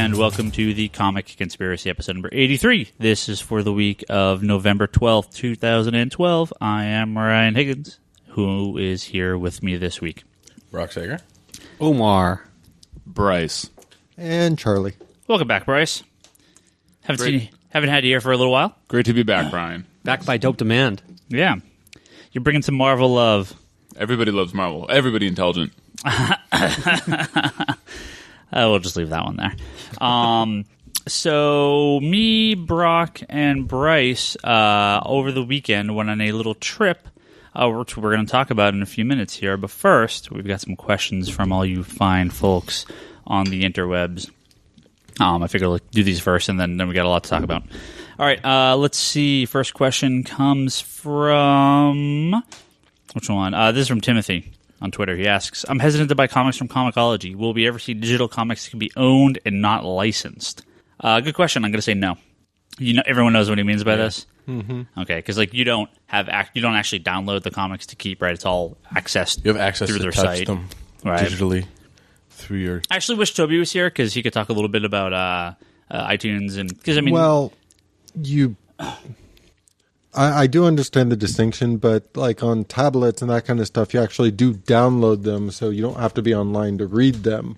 and welcome to the Comic Conspiracy episode number 83. This is for the week of November 12th, 2012. I am Ryan Higgins, who is here with me this week. Brock Sager. Omar. Bryce. And Charlie. Welcome back, Bryce. Haven't had you here for a little while. Great to be back, Brian. Back by Dope Demand. Yeah. You're bringing some Marvel love. Everybody loves Marvel. Everybody intelligent. We'll just leave that one there. So me, Brock, and Bryce over the weekend went on a little trip, which we're going to talk about in a few minutes here. But first, we've got some questions from all you fine folks on the interwebs. I figured we'll do these first, and then we got a lot to talk about. All right, let's see. First question comes from... Which one? This is from Timothy on Twitter. He asks, I'm hesitant to buy comics from Comixology. Will we ever see digital comics that can be owned and not licensed? Good question. I'm going to say no. Everyone knows what he means by this? Mm-hmm. Okay, because you don't actually download the comics to keep, right? It's all accessed. You have access through to their touch site, them right? Digitally through your... I actually wish Toby was here because he could talk a little bit about iTunes and because I do understand the distinction, but on tablets and that kind of stuff, you actually do download them, so you don't have to be online to read them.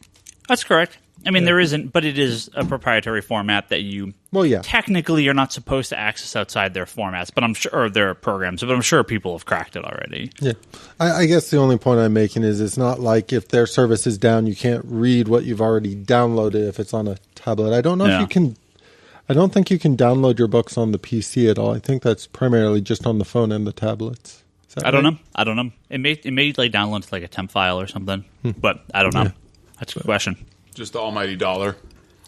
That's correct. There isn't, but it is a proprietary format that you technically you're not supposed to access outside their formats, but I'm sure, or their programs, but I'm sure people have cracked it already. Yeah. I guess the only point I'm making is it's not like if their service is down, you can't read what you've already downloaded if it's on a tablet. I don't know if you can... I don't think you can download your books on the PC at all. I think that's primarily just on the phone and the tablets. I don't know. It may download to a temp file or something, but I don't know. Yeah. That's a good question. Just the almighty dollar.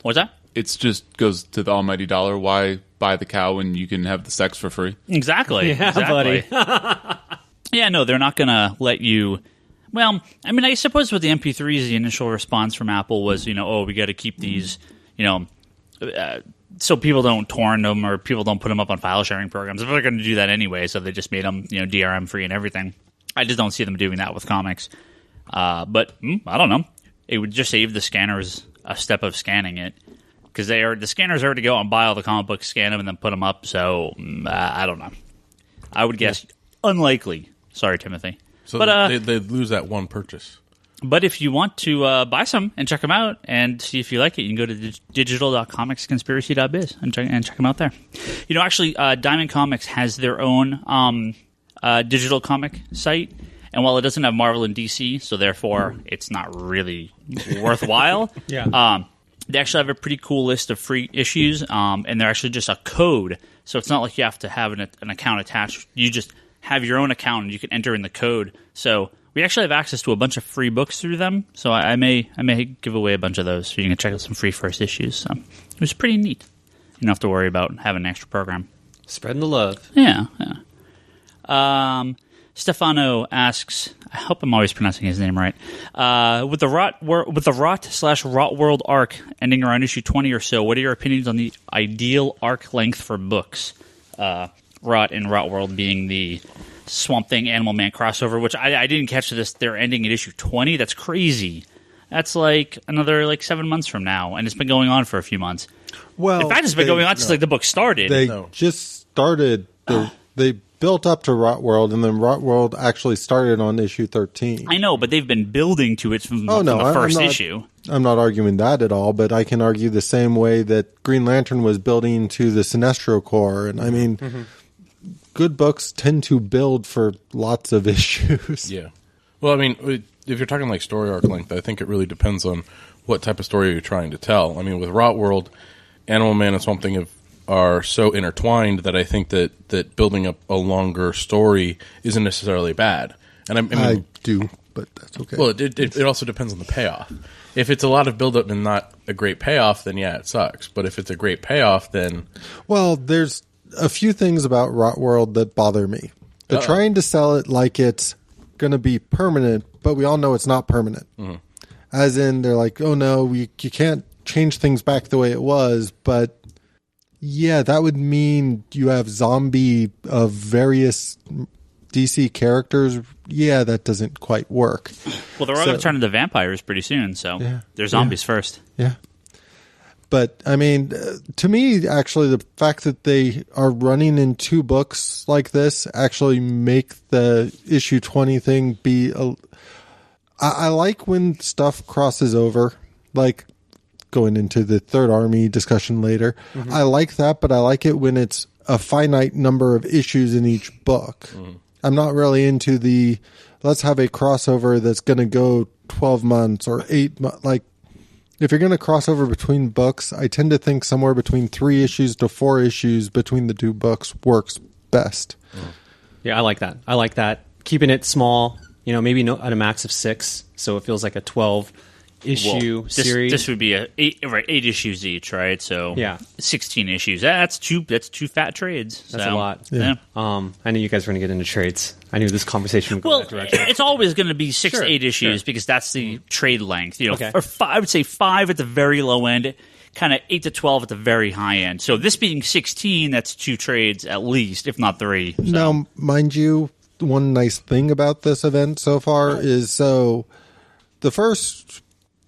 What's that? It's just goes to the almighty dollar. Why buy the cow when you can have the sex for free? Exactly. Yeah, exactly. buddy. Yeah, no, they're not going to let you... Well, I suppose with the MP3s, the initial response from Apple was, we got to keep these, so people don't torrent them or people don't put them up on file sharing programs. They're going to do that anyway, so they just made them, DRM free and everything. I just don't see them doing that with comics. But I don't know. It would just save the scanners a step of scanning it because the scanners already go out and buy all the comic books, scan them, and then put them up. So I don't know. I would guess unlikely. Sorry, Timothy. So but they lose that one purchase. But if you want to buy some and check them out and see if you like it, you can go to digital.comicsconspiracy.biz and check them out there. Actually, Diamond Comics has their own digital comic site. And while it doesn't have Marvel and DC, so therefore it's not really worthwhile, they actually have a pretty cool list of free issues, and they're actually just a code. So it's not like you have to have an account attached. You just have your own account, and you can enter in the code. So we actually have access to a bunch of free books through them. So I may give away a bunch of those, so you can check out some free first issues. So it was pretty neat. You don't have to worry about having an extra program. Spreading the love. Yeah. Stefano asks, I hope I'm always pronouncing his name right. With the Rot/Rot World arc ending around issue 20 or so, what are your opinions on the ideal arc length for books? Rot and Rot World being the Swamp Thing Animal Man crossover, which I didn't catch this. They're ending at issue 20. That's crazy. That's another 7 months from now, and it's been going on for a few months. Well, in fact, it's been going on since the book started. They just started. They built up to Rot World, and then Rot World actually started on issue 13. I know, but they've been building to it from the first issue. I'm not arguing that at all, but I can argue the same way that Green Lantern was building to the Sinestro Corps. And good books tend to build for lots of issues. Yeah. Well, if you're talking story arc length, I think it really depends on what type of story you're trying to tell. With Rot World, Animal Man and Swamp Thing are so intertwined that I think that building up a longer story isn't necessarily bad. And I do, but that's okay. Well, it also depends on the payoff. If it's a lot of build-up and not a great payoff, then yeah, it sucks. But if it's a great payoff, then... Well, there's a few things about Rot World that bother me. They're trying to sell it like it's going to be permanent, but we all know it's not permanent. Mm-hmm. As in, they're like, oh no, you can't change things back the way it was, but... Yeah, that would mean you have zombie of various DC characters. Yeah, that doesn't quite work. Well, they're all going to turn into vampires pretty soon, so they're zombies first. Yeah. But I mean, to me, actually, the fact that they are running in 2 books like this actually make the issue 20 thing be. I like when stuff crosses over, like going into the Third Army discussion later. Mm-hmm. I like that, but I like it when it's a finite number of issues in each book. Mm-hmm. I'm not really into the let's have a crossover that's going to go 12 months or 8 months. Like, if you're going to cross over between books, I tend to think somewhere between 3 issues to 4 issues between the 2 books works best. Yeah, I like that. I like that. Keeping it small, maybe at a max of 6, so it feels like a 12-issue series. This would be 8 issues each, right? So 16 issues. That's 2 fat trades. That's a lot. Yeah. I knew you guys were going to get into trades. I knew this conversation would go that direction. It's always going to be 6 to 8 issues because that's the trade length. Or 5, I would say 5 at the very low end, kind of 8 to 12 at the very high end. So this being 16, that's 2 trades at least, if not 3. So. Now, mind you, one nice thing about this event so far is the first,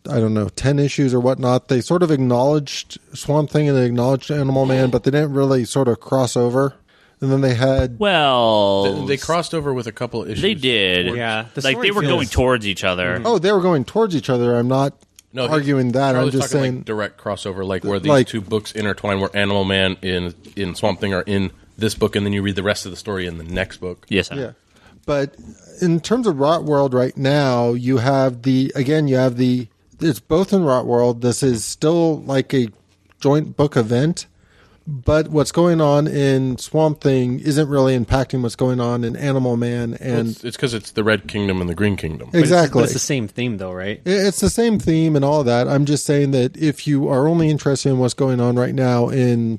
10 issues or whatnot, they sort of acknowledged Swamp Thing and they acknowledged Animal Man, but they didn't really sort of cross over. And then they had... Well... They crossed over with a couple of issues. They did. Yeah. They were going towards each other. Oh, they were going towards each other. I'm not arguing that. I'm just saying... Like direct crossover, like where these 2 books intertwine, where Animal Man in Swamp Thing are in this book, and then you read the rest of the story in the next book. Yes, sir. Yeah. But in terms of Rot World right now, you have it's both in Rot World. This is still like a joint book event, but what's going on in Swamp Thing isn't really impacting what's going on in Animal Man. And it's because it's the Red Kingdom and the Green Kingdom. Exactly. But it's the same theme, though, right? It's the same theme and all that. I'm just saying that if you are only interested in what's going on right now in...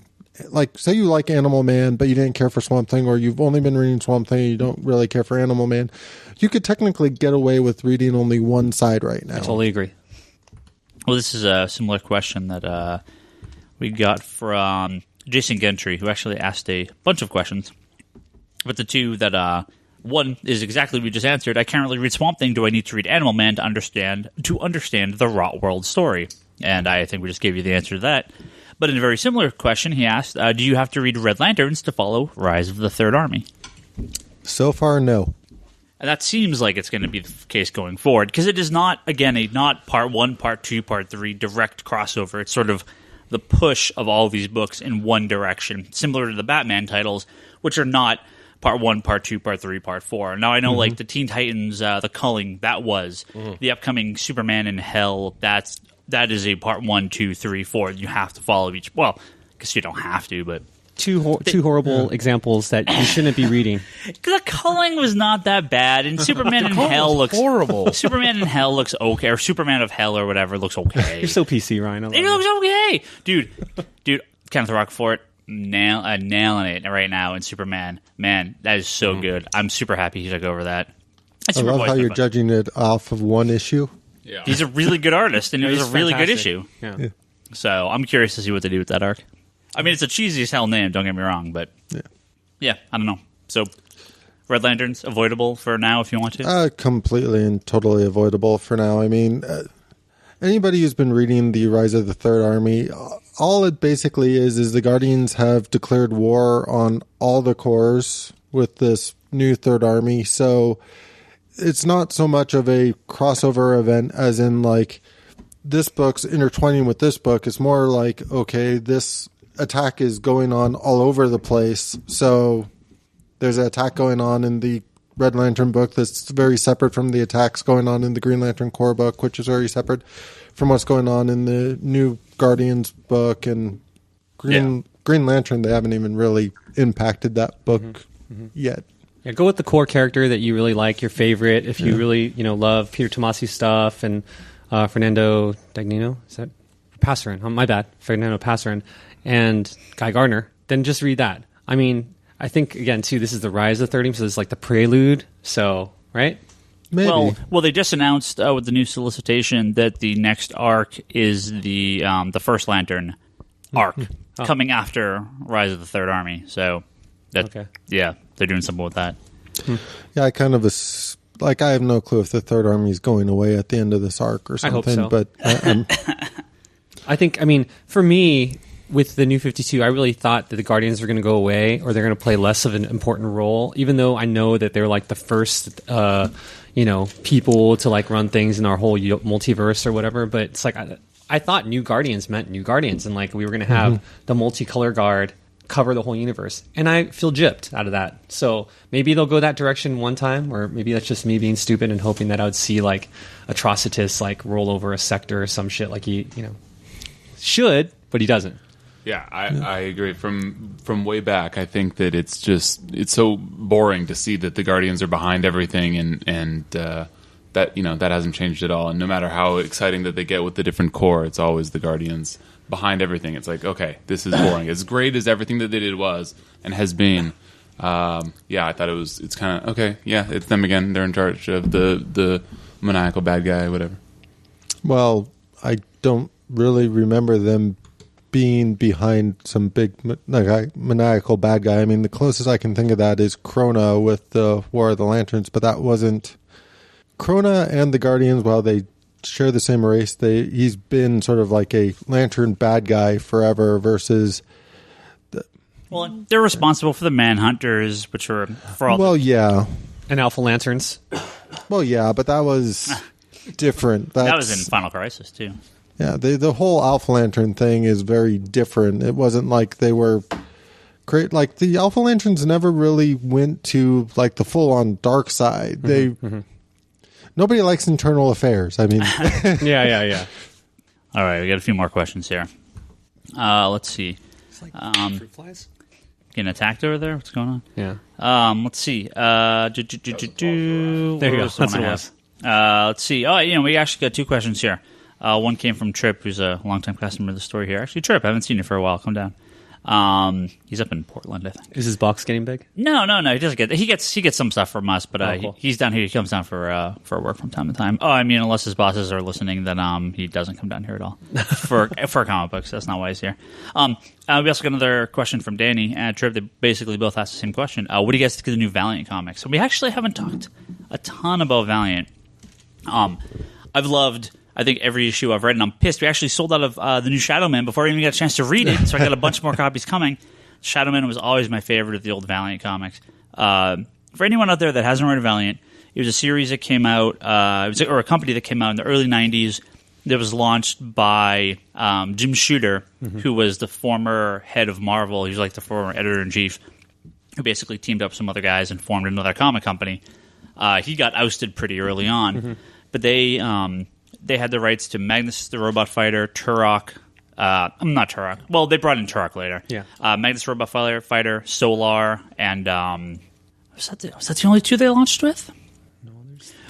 Like, say you like Animal Man, but you didn't care for Swamp Thing, or you've only been reading Swamp Thing and you don't really care for Animal Man, you could technically get away with reading only one side right now. I totally agree. Well, this is a similar question that we got from Jason Gentry, who actually asked a bunch of questions. But the 2 that... one is exactly what we just answered. I can't really read Swamp Thing. Do I need to read Animal Man to understand the Rot World story? And I think we just gave you the answer to that. But in a very similar question, he asked, do you have to read Red Lanterns to follow Rise of the Third Army? So far, no. And that seems like it's going to be the case going forward, because it is not, again, not part 1, part 2, part 3 direct crossover. It's sort of the push of all of these books in one direction, similar to the Batman titles, which are not part 1, part 2, part 3, part 4. Now, I know, like, the Teen Titans, the Culling, that was. The upcoming Superman in Hell, that is a part 1, 2, 3, 4. You have to follow each. Well, I guess you don't have to, but two horrible examples that you shouldn't be reading. The Culling was not that bad, and Superman in Hell looks horrible. Superman in Hell looks okay, or Superman of Hell or whatever looks okay. You're so PC, Ryan. It looks okay, dude. Kenneth Rockfort nailing it right now in Superman. Man, that is so good. I'm super happy he took over that. I love how you're judging it off of one issue. Yeah. He's a really good artist, and it was a really good issue. Yeah. So I'm curious to see what they do with that arc. I mean, it's a cheesy as hell name, don't get me wrong, but yeah, I don't know. So Red Lanterns, avoidable for now if you want to? Completely and totally avoidable for now. I mean, anybody who's been reading the Rise of the Third Army, all it basically is the Guardians have declared war on all the Corps with this new Third Army, so... It's not so much of a crossover event as in, like, this book's intertwining with this book. It's more like, okay, this attack is going on all over the place. So there's an attack going on in the Red Lantern book that's very separate from the attacks going on in the Green Lantern Corps book, which is very separate from what's going on in the new Guardians book. And Green Lantern, they haven't even really impacted that book yet. Yeah, go with the core character that you really like, your favorite. If you really, love Peter Tomasi's stuff and Fernando Dagnino, is that Passerin? Oh, my bad, Fernando Passerin, and Guy Gardner. Then just read that. I mean, I think again too, this is the Rise of the Third Army, so it's like the prelude. So right? Maybe. Well, they just announced with the new solicitation that the next arc is the First Lantern arc coming after Rise of the Third Army. So yeah. They're doing something with that. Yeah, I kind of I have no clue if the Third Army is going away at the end of this arc or something. I hope so. But I think, I mean, for me, with the New 52, I really thought that the Guardians were going to go away or they're going to play less of an important role, even though I know that they're like the first, people to like run things in our whole multiverse or whatever. But it's like, I thought New Guardians meant New Guardians and like we were going to have the multicolor guard cover the whole universe. And I feel gypped out of that. So maybe they'll go that direction one time, or maybe that's just me being stupid and hoping that I would see like Atrocitus like roll over a sector or some shit like he, should, but he doesn't. Yeah, I agree. From way back, I think that it's so boring to see that the Guardians are behind everything, and that that hasn't changed at all. And no matter how exciting that they get with the different core, it's always the Guardians behind everything. It's like, okay, this is boring. As great as everything that they did was and has been, I thought it's kind of okay. Yeah, it's them again. They're in charge of the maniacal bad guy, whatever. Well, I don't really remember them being behind some big maniacal bad guy. I mean, the closest I can think of that is Krona with the War of the Lanterns, but that wasn't Krona and the Guardians. While they share the same race, he's been sort of like a Lantern bad guy forever versus. Well, they're responsible for the Manhunters, which were for all. Well, yeah, and Alpha Lanterns. Well, yeah, but that was different. That was in Final Crisis too. Yeah, the whole Alpha Lantern thing is very different. It wasn't like they were great. Like the Alpha Lanterns never really went to like the full on dark side. Nobody likes internal affairs. I mean, yeah. All right, we got a few more questions here. Let's see. It's like fruit flies. Getting attacked over there? What's going on? Yeah. Let's see. There you go. That's what it was. Let's see. Oh, we actually got two questions here. One came from Trip, who's a longtime customer of the store here. Actually, Trip, I haven't seen you for a while. Come down. He's up in Portland, I think. Is his box getting big? No. He doesn't he gets some stuff from us, but cool. he's down here. He comes down for work from time to time. Oh, I mean, unless his bosses are listening, then he doesn't come down here at all for comic books. That's not why he's here. We also got another question from Danny and Trip. They basically both asked the same question. What do you guys think of the new Valiant comics? So we actually haven't talked a ton about Valiant. I've loved, I think, every issue I've read, and I'm pissed. We actually sold out of the new Shadow Man before I even got a chance to read it, so I got a bunch more copies coming. Shadow Man was always my favorite of the old Valiant comics. For anyone out there that hasn't read Valiant, it was a series that came out, or a company that came out in the early 90s that was launched by Jim Shooter, who was the former head of Marvel. He was like the former editor-in-chief, who basically teamed up with some other guys and formed another comic company. He got ousted pretty early on, but they had the rights to Magnus the Robot Fighter, Turok. Not Turok. Well, they brought in Turok later. Yeah. Magnus Robot Fighter, Solar, and was that the only two they launched with?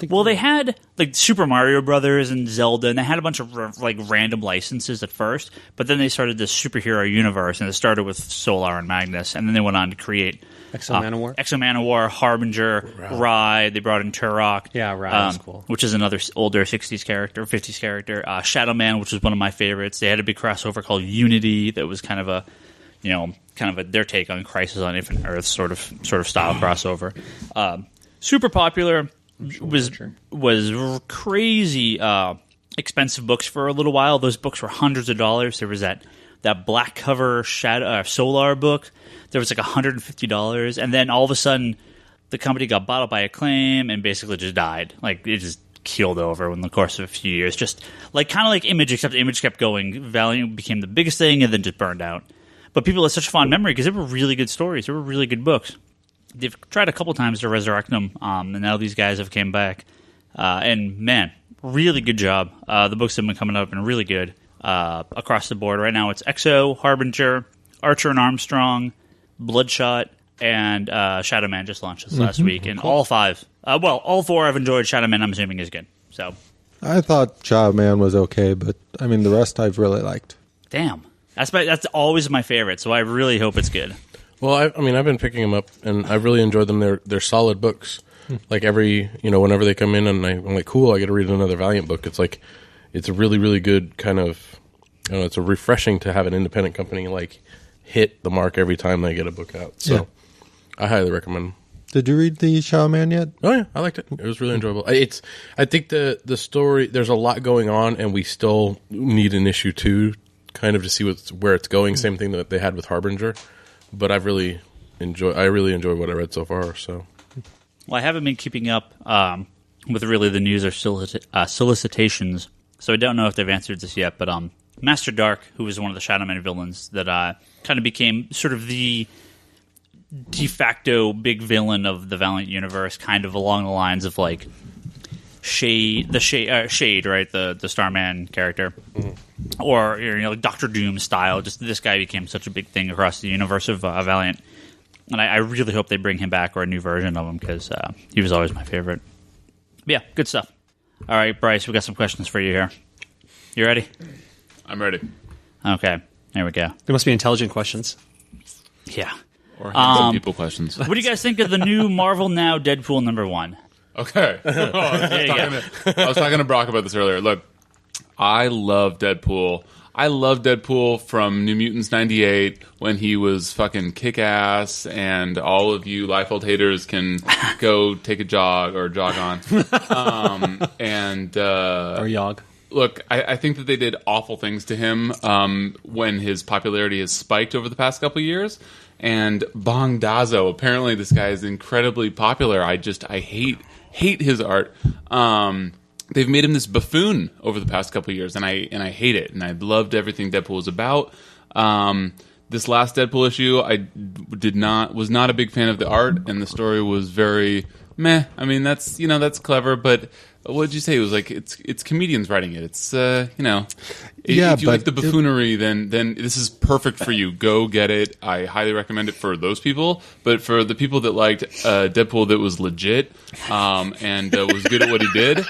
Well, they had like Super Mario Brothers and Zelda, and they had a bunch of like random licenses at first, but then they started this superhero universe, and it started with Solar and Magnus, and then they went on to create Exo Manowar, Harbinger, Rai. They brought in Turok. Yeah, Rai is cool. Which is another older 60s character, 50s character. Shadow Man, which was one of my favorites. They had a big crossover called Unity that was kind of their take on Crisis on Infinite Earth sort of style crossover. Super popular. Was crazy expensive books for a little while. Those books were hundreds of dollars. There was that black cover Solar book. There was like $150, and then all of a sudden, the company got bought up by Acclaim and basically just died. Like it just keeled over in the course of a few years. Just like kind of like Image, except Image kept going. Valiant became the biggest thing, and then just burned out. But people had such a fond memory because they were really good stories. They were really good books. They've tried a couple times to resurrect them, and now these guys have came back. And man, really good job. The books have been coming up and really good across the board. Right now it's Exo, Harbinger, Archer and Armstrong, Bloodshot, and Shadow Man just launched this last week. And all four I've enjoyed. Shadow Man, I'm assuming, is good. So I thought Shadow Man was okay, but I mean the rest I've really liked. Damn, that's always my favorite. So I really hope it's good. Well, I've been picking them up, and I've really enjoyed them. They're solid books. Like whenever they come in, and I'm like, cool, I get to read another Valiant book. It's like, it's a really, really good kind of, it's a refreshing to have an independent company like hit the mark every time they get a book out. So I highly recommend them. Did you read the Shadow Man yet? Oh yeah, I liked it. It was really enjoyable. I think the story, there's a lot going on, and we still need an issue 2 kind of to see where it's going. Same thing that they had with Harbinger, but I really enjoy what I read so far. So, well, I haven't been keeping up with really the news or solicitations, so I don't know if they've answered this yet. But Master Dark, who was one of the Shadowman villains that kind of became sort of the de facto big villain of the Valiant universe, kind of along the lines of like Shade, right, the Starman character, or Doctor Doom style. Just this guy became such a big thing across the universe of Valiant, and I really hope they bring him back or a new version of him because he was always my favorite. But yeah, good stuff. All right, Bryce, we got some questions for you here. You ready? I'm ready. Okay, there we go. There must be intelligent questions. Yeah. Or handsome people questions. What do you guys think of the new Marvel Now Deadpool #1? Okay. I was talking to Brock about this earlier. Look, I love Deadpool. I love Deadpool from New Mutants 98 when he was fucking kick-ass, and all of you Liefeld haters can go take a jog or jog on. Or Yogg. Look, I think that they did awful things to him when his popularity has spiked over the past couple of years. And Bong Dazo, apparently this guy is incredibly popular. I hate his art. They've made him this buffoon over the past couple of years, and I hate it. And I loved everything Deadpool was about. This last Deadpool issue, I was not a big fan of the art, and the story was very meh. I mean, that's clever, but what did you say? It was like it's comedians writing it. It's if you like the buffoonery, then this is perfect for you. Go get it. I highly recommend it for those people. But for the people that liked Deadpool that was legit and was good at what he did,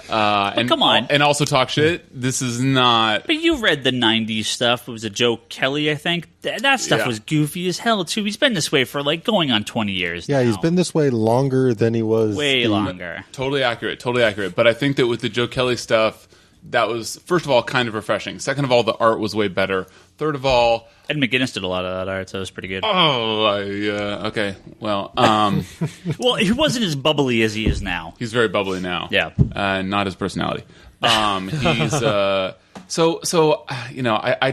and come on, and also talk shit, this is not. But you read the '90s stuff. It was a Joe Kelly, I think. That stuff was goofy as hell too. He's been this way for like going on 20 years. Yeah, now. He's been this way longer than he was. Way longer. Totally accurate. But I think that with the Joe Kelly stuff, that was, first of all, kind of refreshing. Second of all, the art was way better. Third of all... Ed McGuinness did a lot of that art, so it was pretty good. Okay. Well, well, he wasn't as bubbly as he is now. He's very bubbly now. Yeah. Not his personality. He's... I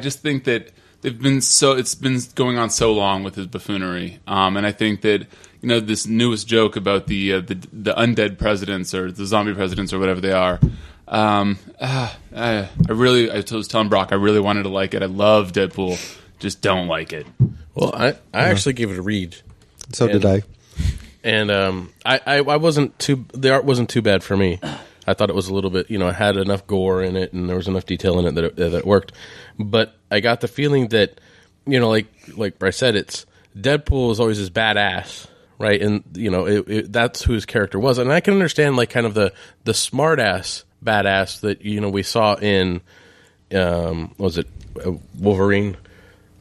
just think that it's been going on so long with his buffoonery. And I think that, this newest joke about the undead presidents or the zombie presidents or whatever they are... I was telling Brock I really wanted to like it. I love Deadpool, just don't like it. Well, I actually gave it a read. So did I. And I wasn't too. The art wasn't too bad for me. I thought it was a little bit. It had enough gore in it, and there was enough detail in it that it worked. But I got the feeling that, like Bryce said, it's Deadpool is always this badass. Right, and that's who his character was, and I can understand like kind of the smart ass badass that we saw in was it Wolverine,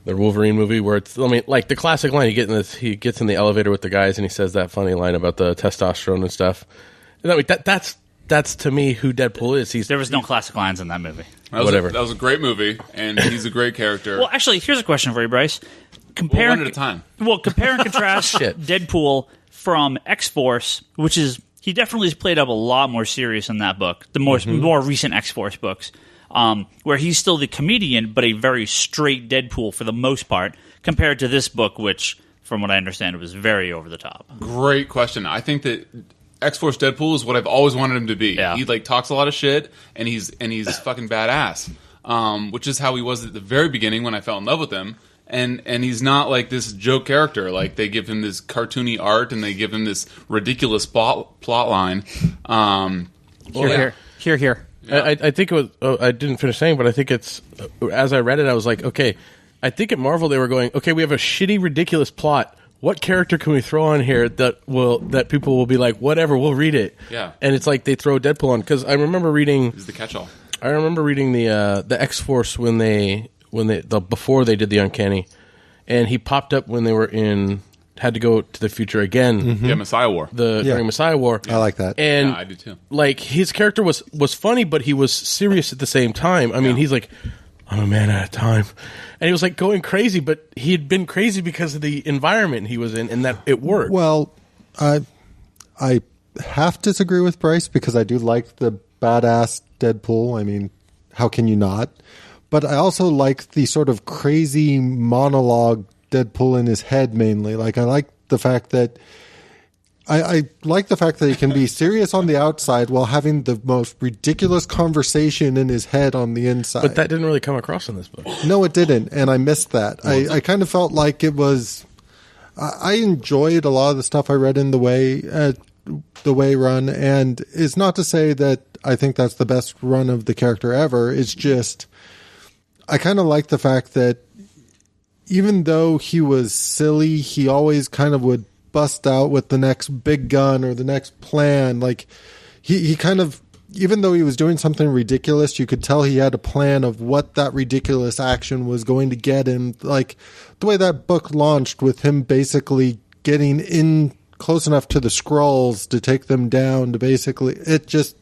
the Wolverine movie, where it's like the classic line he gets in the elevator with the guys and he says that funny line about the testosterone and stuff. And that's to me who Deadpool is. There was no classic lines in that movie. That was a great movie, and he's a great character. Well, actually, here's a question for you, Bryce. Compare one at a time. Well, compare and contrast Deadpool from X-Force, which is he definitely has played up a lot more serious in that book, the more recent X-Force books, where he's still the comedian, but a very straight Deadpool for the most part, compared to this book, which, from what I understand, was very over the top. Great question. I think that X-Force Deadpool is what I've always wanted him to be. Yeah. He talks a lot of shit, and he's fucking badass, which is how he was at the very beginning when I fell in love with him. And he's not like this joke character. Like, they give him this cartoony art and they give him this ridiculous plot line. Here. Yeah. I think it was. I didn't finish saying, but I think it's. As I read it, I was like, okay. I think at Marvel they were going, okay, we have a shitty, ridiculous plot. What character can we throw on here that people will be like, whatever, we'll read it. Yeah. And it's like they throw Deadpool on, because I remember reading. He's the catch-all. I remember reading the X-Force before they did the Uncanny, and he popped up when they were had to go to the future again. Yeah, Messiah War. During Messiah War. I like that. And yeah, I do too. Like, his character was funny, but he was serious at the same time. I mean, he's like, I'm a man out of time. And he was like going crazy, but he had been crazy because of the environment he was in, and that it worked. Well, I half disagree with Bryce because I do like the badass Deadpool. I mean, how can you not? but I also like the sort of crazy monologue Deadpool in his head mainly. Like, I like the fact that I like the fact that he can be serious on the outside while having the most ridiculous conversation in his head on the inside. But that didn't really come across in this book. No, it didn't, and I missed that. I kind of felt like it was. I enjoyed a lot of the stuff I read in the Way run, and it's not to say that I think that's the best run of the character ever. It's just I kind of like the fact that even though he was silly, he always kind of would bust out with the next big gun or the next plan. Like he kind of, even though he was doing something ridiculous, you could tell he had a plan of what that ridiculous action was going to get. And like the way that book launched with him basically getting in close enough to the Skrulls to take them down to basically, it just,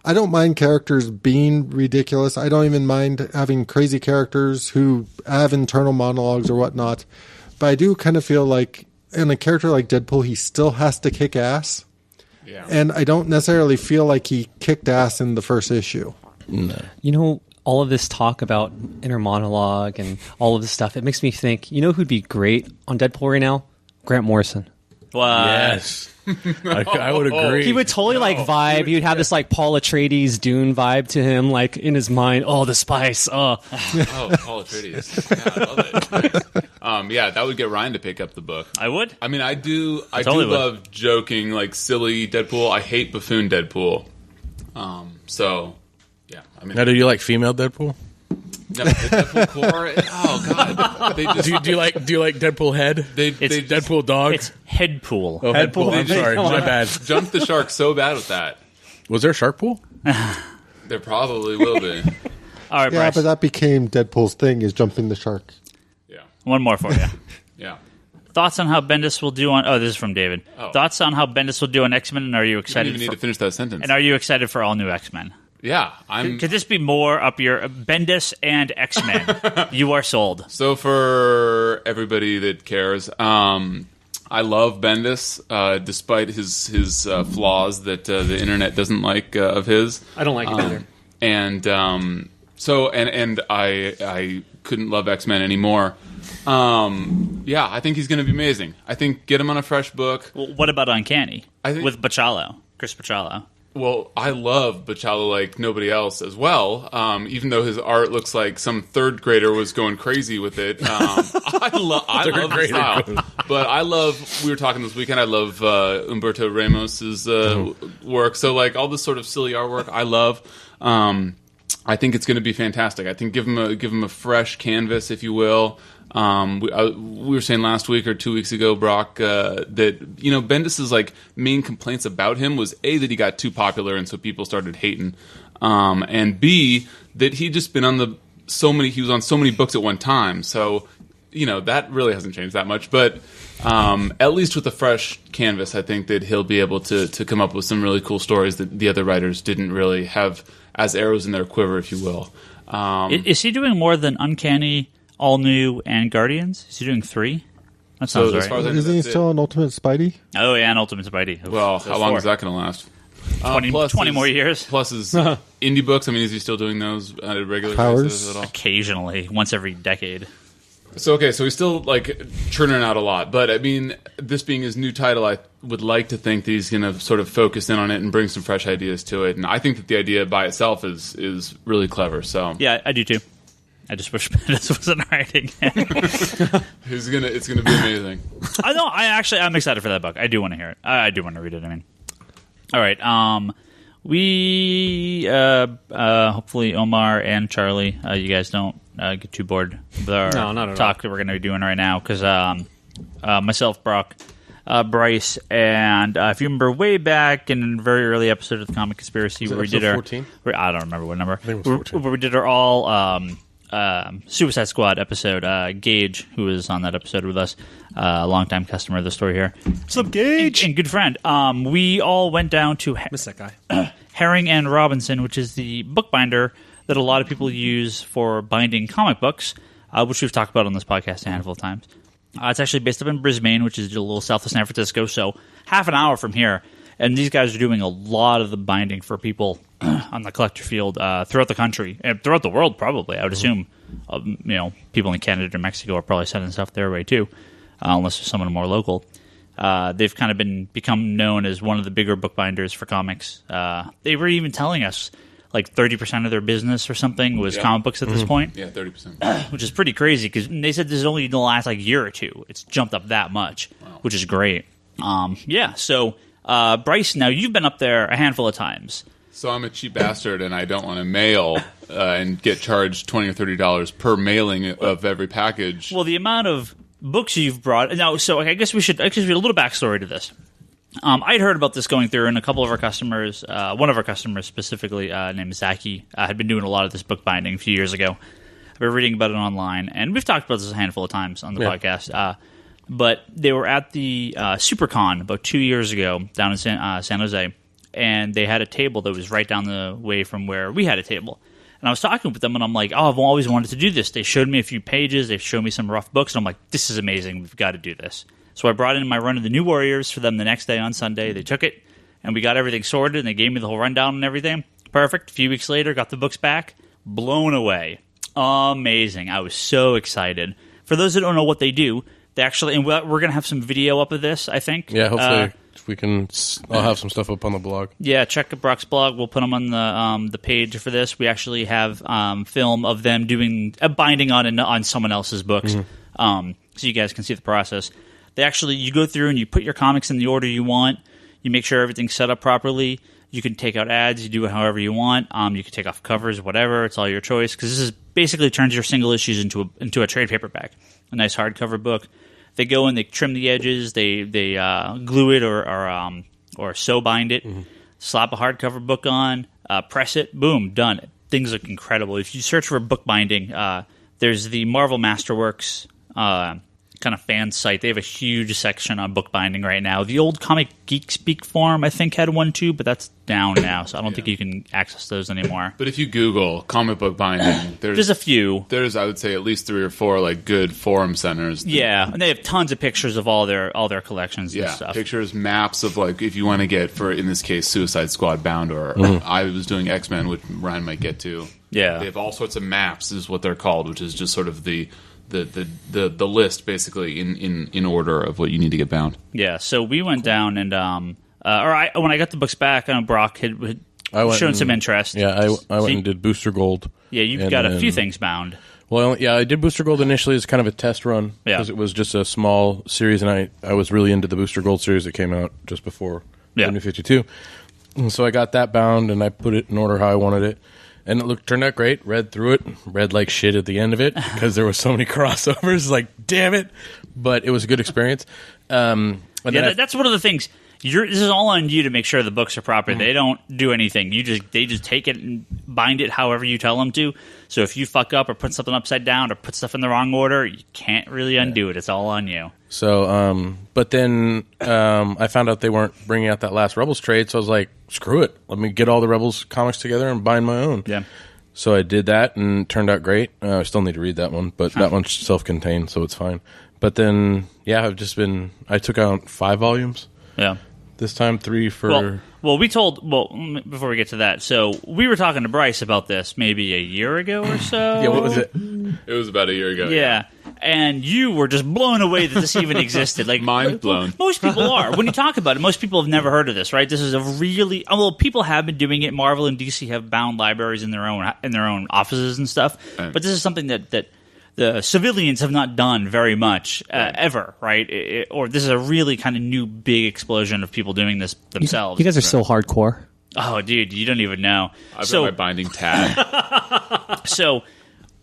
I don't mind characters being ridiculous. I don't even mind having crazy characters who have internal monologues or whatnot. But I do kind of feel like in a character like Deadpool, he still has to kick ass. Yeah. And I don't necessarily feel like he kicked ass in the first issue. No. You know, all of this talk about inner monologue and all of this stuff, it makes me think, you know who'd be great on Deadpool right now? Grant Morrison. Yes. I would agree. He would totally vibe. He would have this Paul Atreides Dune vibe to him, in his mind. Oh, the spice. Oh, Paul Atreides. Yeah, I love it. Yeah, that would get Ryan to pick up the book. I would. I mean, I do totally would. love joking, silly Deadpool. I hate buffoon Deadpool. So, yeah. I mean, Now, do you like female Deadpool? no, the Deadpool core. Oh God. They just, Do you like Deadpool head? They Deadpool dog? It's Headpool. Oh, Headpool. I'm sorry, my bad. jumped the shark so bad with that. Was there a shark pool? There probably will be. All right, Yeah, Bryce. but that became Deadpool's thing, is jumping the shark. Yeah. One more for you. Yeah. Thoughts on how Bendis will do on... Oh, this is from David. Oh. Thoughts on how Bendis will do on X-Men, and are you You don't excited even need for... to finish that sentence. And are you excited for all new X-Men? Yeah, I'm. Could this be more up your... Bendis and X-Men. You are sold. So for everybody that cares, I love Bendis, despite his flaws that the internet doesn't like of his. I don't like it either. And I couldn't love X-Men anymore. Yeah, I think he's going to be amazing. I think get him on a fresh book. Well, what about Uncanny? I think- With Bachalo. Chris Bachalo. Well, I love Bachalo like nobody else as well. Even though his art looks like some third grader was going crazy with it, I love his style. But I love. We were talking this weekend. I love Humberto Ramos's work. So all this sort of silly artwork, I love. I think it's going to be fantastic. I think give him a fresh canvas, if you will. We were saying last week or 2 weeks ago, Brock, that Bendis's main complaints about him was A, that he got too popular and so people started hating, and B, that he'd just been on he was on so many books at one time. So that really hasn't changed that much. But at least with a fresh canvas, I think that he'll be able to come up with some really cool stories that the other writers didn't really have as arrows in their quiver, if you will. Is he doing more than Uncanny, All New, and Guardians? Is he doing 3? That sounds as right. far as I know, Isn't he that's still on Ultimate Spidey? Oh, yeah, and Ultimate Spidey. Well, There's how long 4. is that going to last? 20 more years? Plus his indie books. I mean, is he still doing those on a regular Powers? basis at all? Occasionally, once every decade. So he's still churning out a lot. But I mean, this being his new title, I would like to think that he's going to sort of focus in on it and bring some fresh ideas to it. And I think that the idea by itself is really clever. So Yeah, I do too. I just wish Bendis wasn't writing it. it's gonna be amazing. I'm excited for that book. I do want to hear it. I do want to read it. I mean, all right. We hopefully Omar and Charlie, you guys don't get too bored with our No, not at talk that we're going to be doing right now, because myself, Brock, Bryce, and if you remember way back in a very early episode of the Comic Conspiracy, where we did our 14? I don't remember what number. I think it was 14. Where we did our all Suicide Squad episode. Gage, who was on that episode with us, a longtime customer of the story here. What's up, Gage? And good friend. We all went down to Miss that guy. Herring and Robinson, which is the bookbinder that a lot of people use for binding comic books, which we've talked about on this podcast a handful of times. It's actually based up in Brisbane, which is a little south of San Francisco, so half an hour from here. And these guys are doing a lot of the binding for people on the collector field throughout the country and throughout the world. Probably, I would assume. People in Canada or Mexico are probably sending stuff their way too, unless there's someone more local. They've kind of become known as one of the bigger bookbinders for comics. They were even telling us like 30% of their business or something was comic books at this point. Yeah, 30%. Which is pretty crazy because they said this is only in the last like year or two. It's jumped up that much, which is great. So Bryce, now you've been up there a handful of times. So I'm a cheap bastard, and I don't want to mail and get charged $20 or $30 per mailing of every package. Well, the amount of books you've brought now. So I guess we should read a little backstory to this. I'd heard about this going through, and a couple of our customers, one of our customers specifically, named Zaki, had been doing a lot of this bookbinding a few years ago. I've been reading about it online, and we've talked about this a handful of times on the podcast. But they were at the SuperCon about 2 years ago down in San Jose, and they had a table that was right down the way from where we had a table. And I was talking with them, and I'm like, oh, I've always wanted to do this. They showed me a few pages. They showed me some rough books, and I'm like, this is amazing. We've got to do this. So I brought in my run of the New Warriors for them the next day on Sunday. They took it, and we got everything sorted, and they gave me the whole rundown and everything. Perfect. A few weeks later, got the books back. Blown away. Amazing. I was so excited. For those that don't know what they do, they actually, and we're going to have some video up of this, I think. Yeah, hopefully we can. I'll have some stuff up on the blog. Yeah, check Brock's blog. We'll put them on the page for this. We actually have film of them doing a binding on someone else's books, so you guys can see the process. You go through and you put your comics in the order you want. You make sure everything's set up properly. You can take out ads. You do it however you want. You can take off covers, whatever. It's all your choice because this is basically turns your single issues into a trade paperback, a nice hardcover book. They go and they trim the edges. They glue it or sew bind it. Slap a hardcover book on. Press it. Boom. Done. Things look incredible. If you search for bookbinding, there's the Marvel Masterworks kind of fan site. They have a huge section on bookbinding right now. The old Comic Geek Speak forum, I think, had one too, but that's down now, so I don't think you can access those anymore. But if you Google comic book binding, there's a few. There's, I would say, at least 3 or 4 like good forum centers. Yeah, and they have tons of pictures of all their collections and stuff. Pictures, maps of like if you want to get for in this case Suicide Squad bound or I was doing X-Men, which Ryan might get to. Yeah, they have all sorts of maps, is what they're called, which is just sort of the list basically in order of what you need to get bound. Yeah, so we went down and when I got the books back, Brock had shown some interest. Yeah, I went and did Booster Gold. Yeah, you've got a few things bound. Well, yeah, I did Booster Gold initially as kind of a test run because it was just a small series, and I was really into the Booster Gold series that came out just before the New 52. And so I got that bound, and I put it in order how I wanted it. And it turned out great. Read through it. Read like shit at the end of it because there were so many crossovers. Like, damn it. But it was a good experience. That's one of the things. This is all on you to make sure the books are proper. They don't do anything. They just take it and bind it however you tell them to. So if you fuck up or put something upside down or put stuff in the wrong order, you can't really undo it. It's all on you. So, but then I found out they weren't bringing out that last Rebels trade, so I was like, screw it. Let me get all the Rebels comics together and bind my own. Yeah. So I did that, and it turned out great. I still need to read that one, but that one's self-contained, so it's fine. But then, I took out 5 volumes. Yeah. This time 3 for... Well, before we get to that, so we were talking to Bryce about this maybe a year ago or so. Yeah, what was it? It was about a year ago. Yeah. And you were just blown away that this even existed. Like mind blown. Most people are. When you talk about it, most people have never heard of this, right? This is a really... Although people have been doing it. Marvel and DC have bound libraries in their own offices and stuff. Right. But this is something that the civilians have not done very much ever, right? Or this is a really kind of new big explosion of people doing this themselves. You guys are so hardcore. Oh, dude, you don't even know. I've got my binding tag. So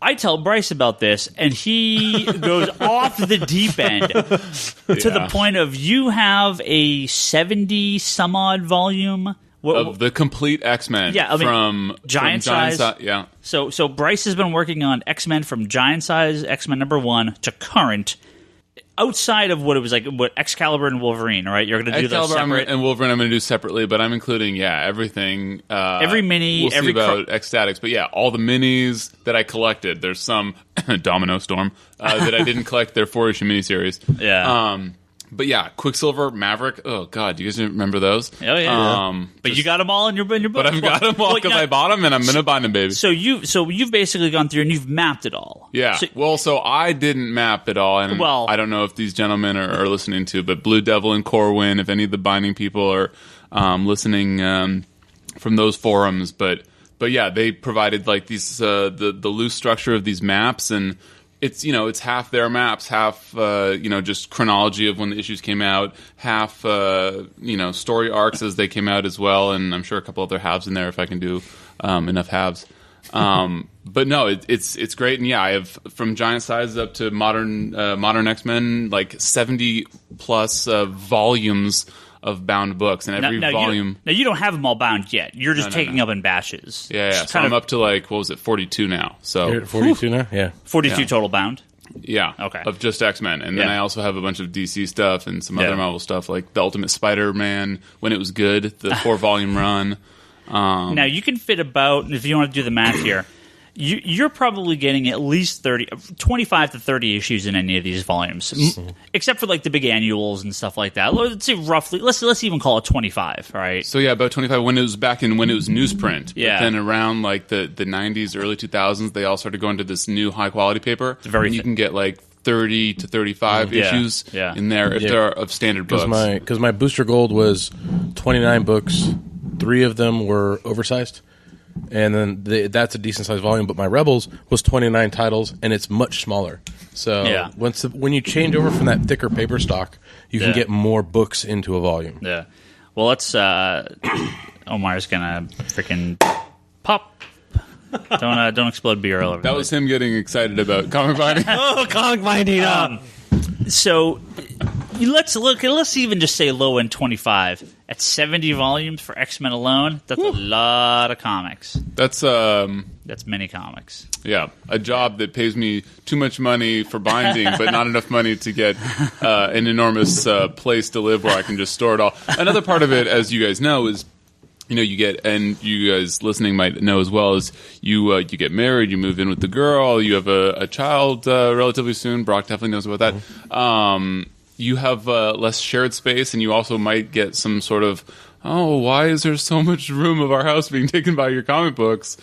I tell Bryce about this, and he goes off the deep end to the point of you have a 70-some-odd volume of the complete X-Men from giant size. Yeah. So Bryce has been working on X-Men from giant size, X-Men #1 to current. Outside of what it was like, what Excalibur and Wolverine, right? You're going to do those separate. And Wolverine I'm going to do separately, but I'm including, everything. Every mini. We'll see about Ecstatics, but all the minis that I collected. There's some Domino Storm that I didn't collect. They're 4-issue miniseries. Yeah. But yeah, Quicksilver, Maverick. Oh God, do you guys remember those? Oh yeah. But you got them all in your book. But I've got them all because I bought them, and I'm gonna bind them, baby. So you've basically gone through and you've mapped it all. Yeah. So I didn't map it all, and Well- I don't know if these gentlemen are listening to, but Blue Devil and Corwin, if any of the binding people are listening from those forums, but yeah, they provided like these the loose structure of these maps, and it's it's half their maps, half just chronology of when the issues came out, half story arcs as they came out as well, and I'm sure a couple other halves in there if I can do enough halves. But no, it's great, and yeah, I have from Giant Size up to modern X-Men, like 70 plus volumes of bound books, and every volume. You don't have them all bound yet. You're just taking up in batches. Yeah. So I'm up to like 42 now. So You're at 42 now? Yeah. 42 total bound. Yeah. Okay. Of just X-Men. And then I also have a bunch of DC stuff and some other Marvel stuff, like the Ultimate Spider-Man, when it was good, the 4-volume run. Now, you can fit about, if you want to do the math here, you're probably getting at least 25 to 30 issues in any of these volumes, except for like the big annuals and stuff like that. Let's say roughly, let's even call it 25, right? So yeah, about 25 when it was when it was newsprint. Yeah. But then around like the 90s, early 2000s, they all started going to this new high quality paper. And you can get like 30 to 35 issues in there if they're of standard books. Because my Booster Gold was 29 books, 3 of them were oversized. And then that's a decent sized volume, but my Rebels was 29 titles, and it's much smaller. So when you change over from that thicker paper stock, you can get more books into a volume. Yeah. Well, let's. Omar's gonna freaking pop. Don't explode beer all over. That was him getting excited about comic binding. Comic binding. So let's even just say low end 25 at 70 volumes for X-Men alone. That's a lot of comics. That's many comics. Yeah, a job that pays me too much money for binding, but not enough money to get an enormous place to live where I can just store it all. Another part of it, as you guys know, is you get, and you guys listening might know as well, is you get married, you move in with the girl, you have a child relatively soon. Brock definitely knows about that. You have less shared space, and you also might get some sort of, why is there so much room of our house being taken by your comic books?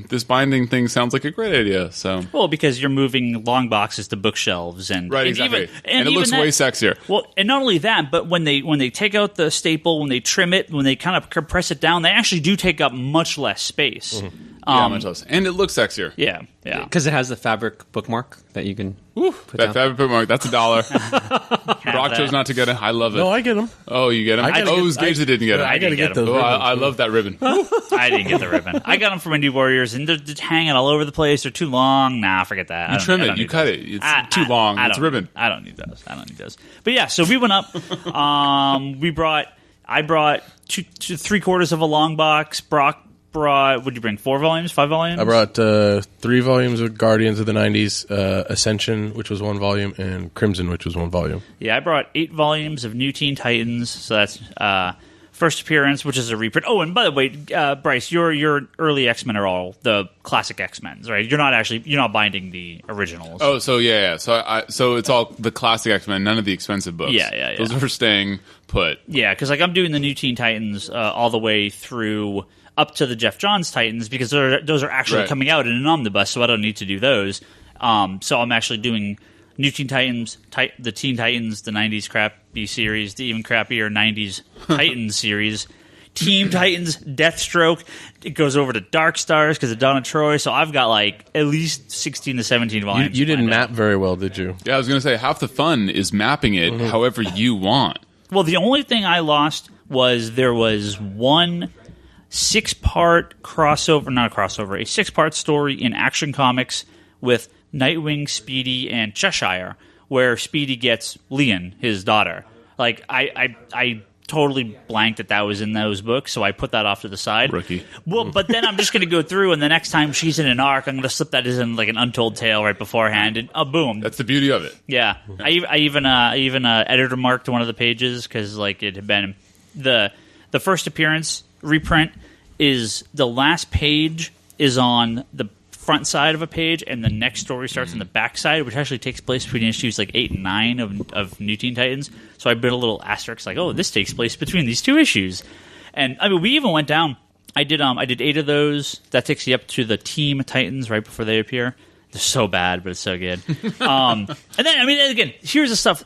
This binding thing sounds like a great idea. So, because you're moving long boxes to bookshelves, and right, exactly, and it looks way sexier. Well, and not only that, but when they take out the staple, when they trim it, when they kind of compress it down, they actually do take up much less space. Much less, and it looks sexier. Yeah. Because it has the fabric bookmark that you can put that down. fabric bookmark, that's $1. Brock chose not to get it. I love it. No, I get them. Oh, you get them? It was Gage that didn't get them. I got to get those. I love that ribbon. I didn't get the ribbon. I got them from Indie Warriors, and they're just hanging all over the place. They're too long. Nah, forget that. You trim it. You cut it. It's too long. It's a ribbon. I don't need those. But yeah, so we went up. I brought 3/4 of a long box. Brock brought, what'd you bring, 4 volumes, 5 volumes? I brought 3 volumes of Guardians of the 90s, Ascension, which was 1 volume, and Crimson, which was 1 volume. Yeah, I brought 8 volumes of New Teen Titans, so that's first appearance, which is a reprint. Oh, and by the way, Bryce, your early X-Men are all the classic X-Men, right? You're not binding the originals. Oh, so yeah. So it's all the classic X-Men, none of the expensive books. Yeah. Those are staying put. Yeah, because I'm doing the New Teen Titans all the way through up to the Jeff Johns Titans, because those are actually coming out in an omnibus, so I don't need to do those. So I'm actually doing New Teen Titans, the Teen Titans, the 90s crappy series, the even crappier 90s Titans series, Team Titans, Deathstroke. It goes over to Dark Stars because of Donna Troy. So I've got like at least 16 to 17 volumes. You didn't map very well, did you? Yeah, I was going to say, half the fun is mapping it however you want. Well, the only thing I lost was there was one 6-part crossover, not a crossover, a 6-part story in Action Comics with Nightwing, Speedy, and Cheshire, where Speedy gets Leon, his daughter. Like, I totally blanked that was in those books, so I put that off to the side. Rookie. Well, but then I'm just going to go through, and the next time she's in an arc, I'm going to slip that as in like an Untold Tale right beforehand, and boom. That's the beauty of it. Yeah. I even editor marked one of the pages because like it had been the first appearance reprint is the last page is on the front side of a page, and the next story starts in the back side, which actually takes place between issues like 8 and 9 of New Teen Titans. So I put a little asterisk like, oh, this takes place between these 2 issues. And I mean, we even went down. I did 8 of those. That takes you up to the Team Titans right before they appear. They're so bad, but it's so good. And then, I mean, again, here's the stuff.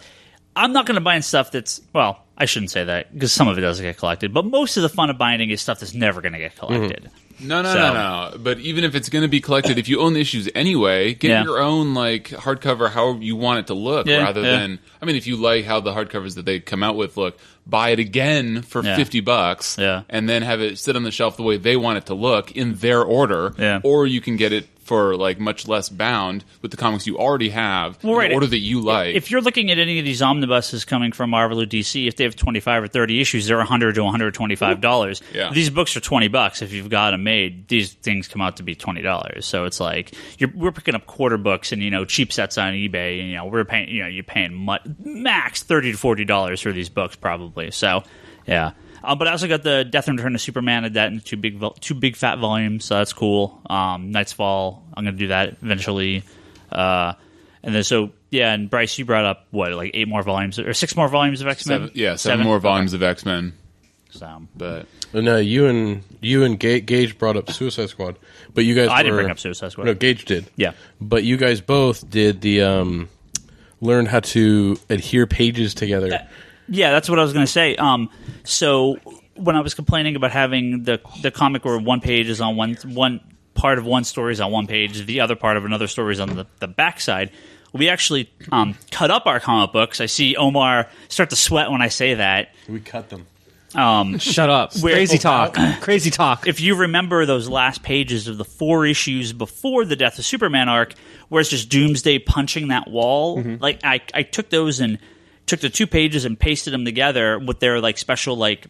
I'm not going to buy in stuff that's, well, I shouldn't say that because some of it doesn't get collected, but most of the fun of binding is stuff that's never going to get collected. No. But even if it's going to be collected, if you own the issues anyway, get your own like hardcover how you want it to look, rather than. I mean, if you like how the hardcovers that they come out with look, buy it again for $50, and then have it sit on the shelf the way they want it to look in their order, or you can get it for like much less bound with the comics you already have in the order that you like. If you're looking at any of these omnibuses coming from Marvel or DC, if they have 25 or 30 issues, they're $100 to $125. Yeah. These books are $20 if you've got them made. These things come out to be $20. So it's like we're picking up quarter books and cheap sets on eBay, and we're paying you're paying max $30 to $40 for these books probably. So yeah. But I also got the Death and Return of Superman. I did that in two big fat volumes, so that's cool. Night's Fall, I'm going to do that eventually. And then and Bryce, you brought up, like 8 more volumes, or 6 more volumes of X-Men? Seven more volumes of X-Men. So, but no, you and Gage brought up Suicide Squad, but you guys I didn't bring up Suicide Squad. No, Gage did. Yeah. But you guys both did the learn how to adhere pages together. Yeah, that's what I was going to say. So when I was complaining about having the comic where one page is on one part of one story is on one page, the other part of another story is on the back side, we actually cut up our comic books. I see Omar start to sweat when I say that. We cut them. Shut up. Crazy talk. Crazy talk. If you remember those last pages of the 4 issues before the Death of Superman arc, where it's just Doomsday punching that wall, like I took those and took the 2 pages and pasted them together with their like special like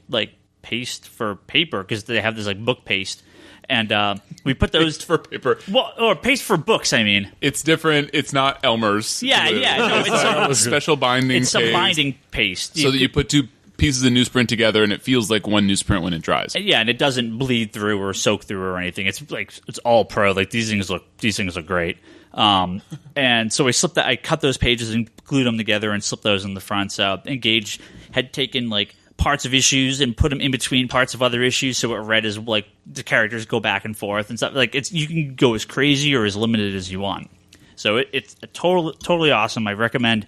paste for paper, because they have this like book paste, and we put those paste for paper. Well, or paste for books. I mean, it's different. It's not Elmer's. Yeah. No, it's a special binding. It's some binding paste, so that you put 2 pieces of newsprint together, and it feels like one newsprint when it dries. Yeah, and it doesn't bleed through or soak through or anything. It's like it's all pro. Like these things look great. And so I cut those pages and glued them together and slipped those in the front. So Engage had taken like parts of issues and put them in between parts of other issues, so it read as like the characters go back and forth and stuff. Like you can go as crazy or as limited as you want. So it's totally awesome. I recommend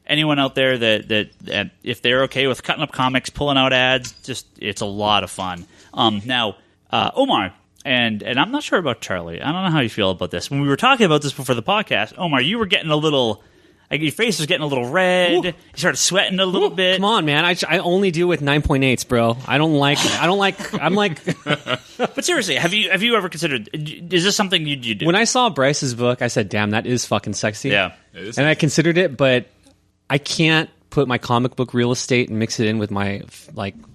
anyone out there that if they're okay with cutting up comics, pulling out ads, it's a lot of fun. Now, Omar. And I'm not sure about Charlie. I don't know how you feel about this. When we were talking about this before the podcast, Omar, you were getting a little, like your face was getting a little red. Ooh. You started sweating a little bit. Come on, man. I only deal with 9.8s, bro. I'm like. But seriously, have you ever considered? Is this something you do? When I saw Bryce's book, I said, "Damn, that is fucking sexy." Yeah, it is. And I considered it, but I can't put my comic book real estate and mix it in with my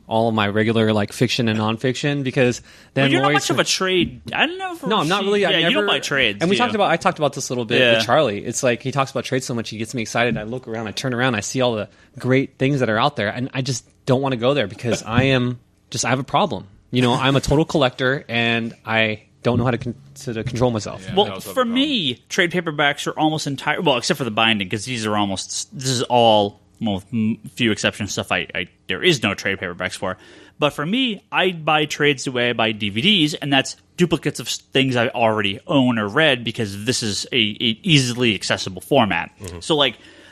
all of my regular fiction and nonfiction, because then you're not much of a trade. I don't know. No, I'm not really. You don't buy trades. And I talked about this a little bit with Charlie. It's like he talks about trades so much, he gets me excited. I look around, I turn around, I see all the great things that are out there, and I just don't want to go there because I have a problem. I'm a total collector, and I don't know how to control myself. Yeah, well, for me, trade paperbacks are almost entire. Well, except for the binding, because this is all. Well, with few exceptions, stuff there is no trade paperbacks for. But for me, I buy trades the way I buy DVDs, and that's duplicates of things I already own or read, because this is a easily accessible format. Mm-hmm. So,